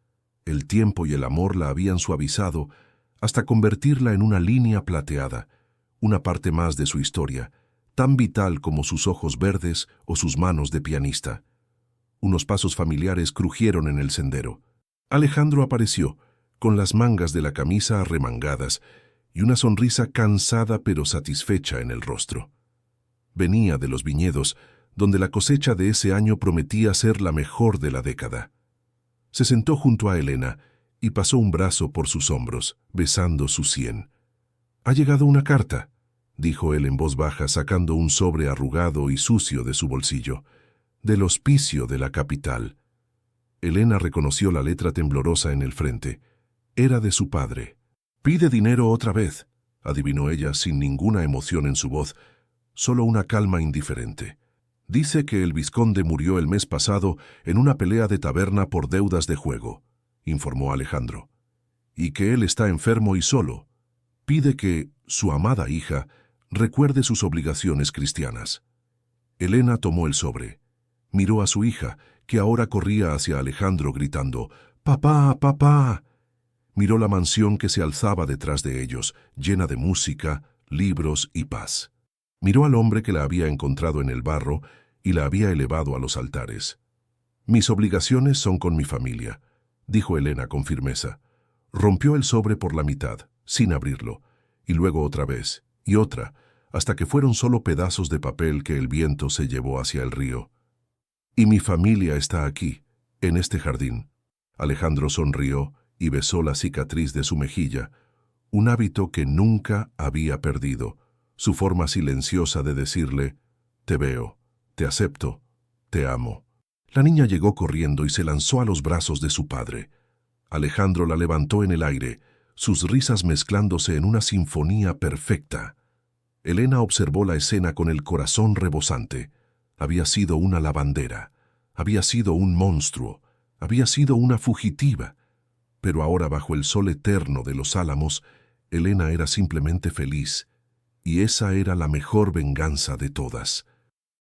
El tiempo y el amor la habían suavizado hasta convertirla en una línea plateada, una parte más de su historia, tan vital como sus ojos verdes o sus manos de pianista. Unos pasos familiares crujieron en el sendero. Alejandro apareció, con las mangas de la camisa arremangadas y una sonrisa cansada pero satisfecha en el rostro. Venía de los viñedos, donde la cosecha de ese año prometía ser la mejor de la década. Se sentó junto a Helena y pasó un brazo por sus hombros, besando su sien. «Ha llegado una carta», dijo él en voz baja, sacando un sobre arrugado y sucio de su bolsillo. «Del hospicio de la capital». Elena reconoció la letra temblorosa en el frente. Era de su padre. «Pide dinero otra vez», adivinó ella sin ninguna emoción en su voz, solo una calma indiferente. «Dice que el vizconde murió el mes pasado en una pelea de taberna por deudas de juego», informó Alejandro, «y que él está enfermo y solo. Pide que su amada hija recuerde sus obligaciones cristianas». Elena tomó el sobre. Miró a su hija, que ahora corría hacia Alejandro gritando, «¡Papá, papá!». Miró la mansión que se alzaba detrás de ellos, llena de música, libros y paz. Miró al hombre que la había encontrado en el barro y la había elevado a los altares. «Mis obligaciones son con mi familia», dijo Elena con firmeza. Rompió el sobre por la mitad, sin abrirlo, y luego otra vez, y otra, hasta que fueron solo pedazos de papel que el viento se llevó hacia el río. «Y mi familia está aquí, en este jardín». Alejandro sonrió y besó la cicatriz de su mejilla, un hábito que nunca había perdido, su forma silenciosa de decirle, «Te veo, te acepto, te amo». La niña llegó corriendo y se lanzó a los brazos de su padre. Alejandro la levantó en el aire, sus risas mezclándose en una sinfonía perfecta. Elena observó la escena con el corazón rebosante. Había sido una lavandera, había sido un monstruo, había sido una fugitiva. Pero ahora, bajo el sol eterno de los álamos, Elena era simplemente feliz, y esa era la mejor venganza de todas.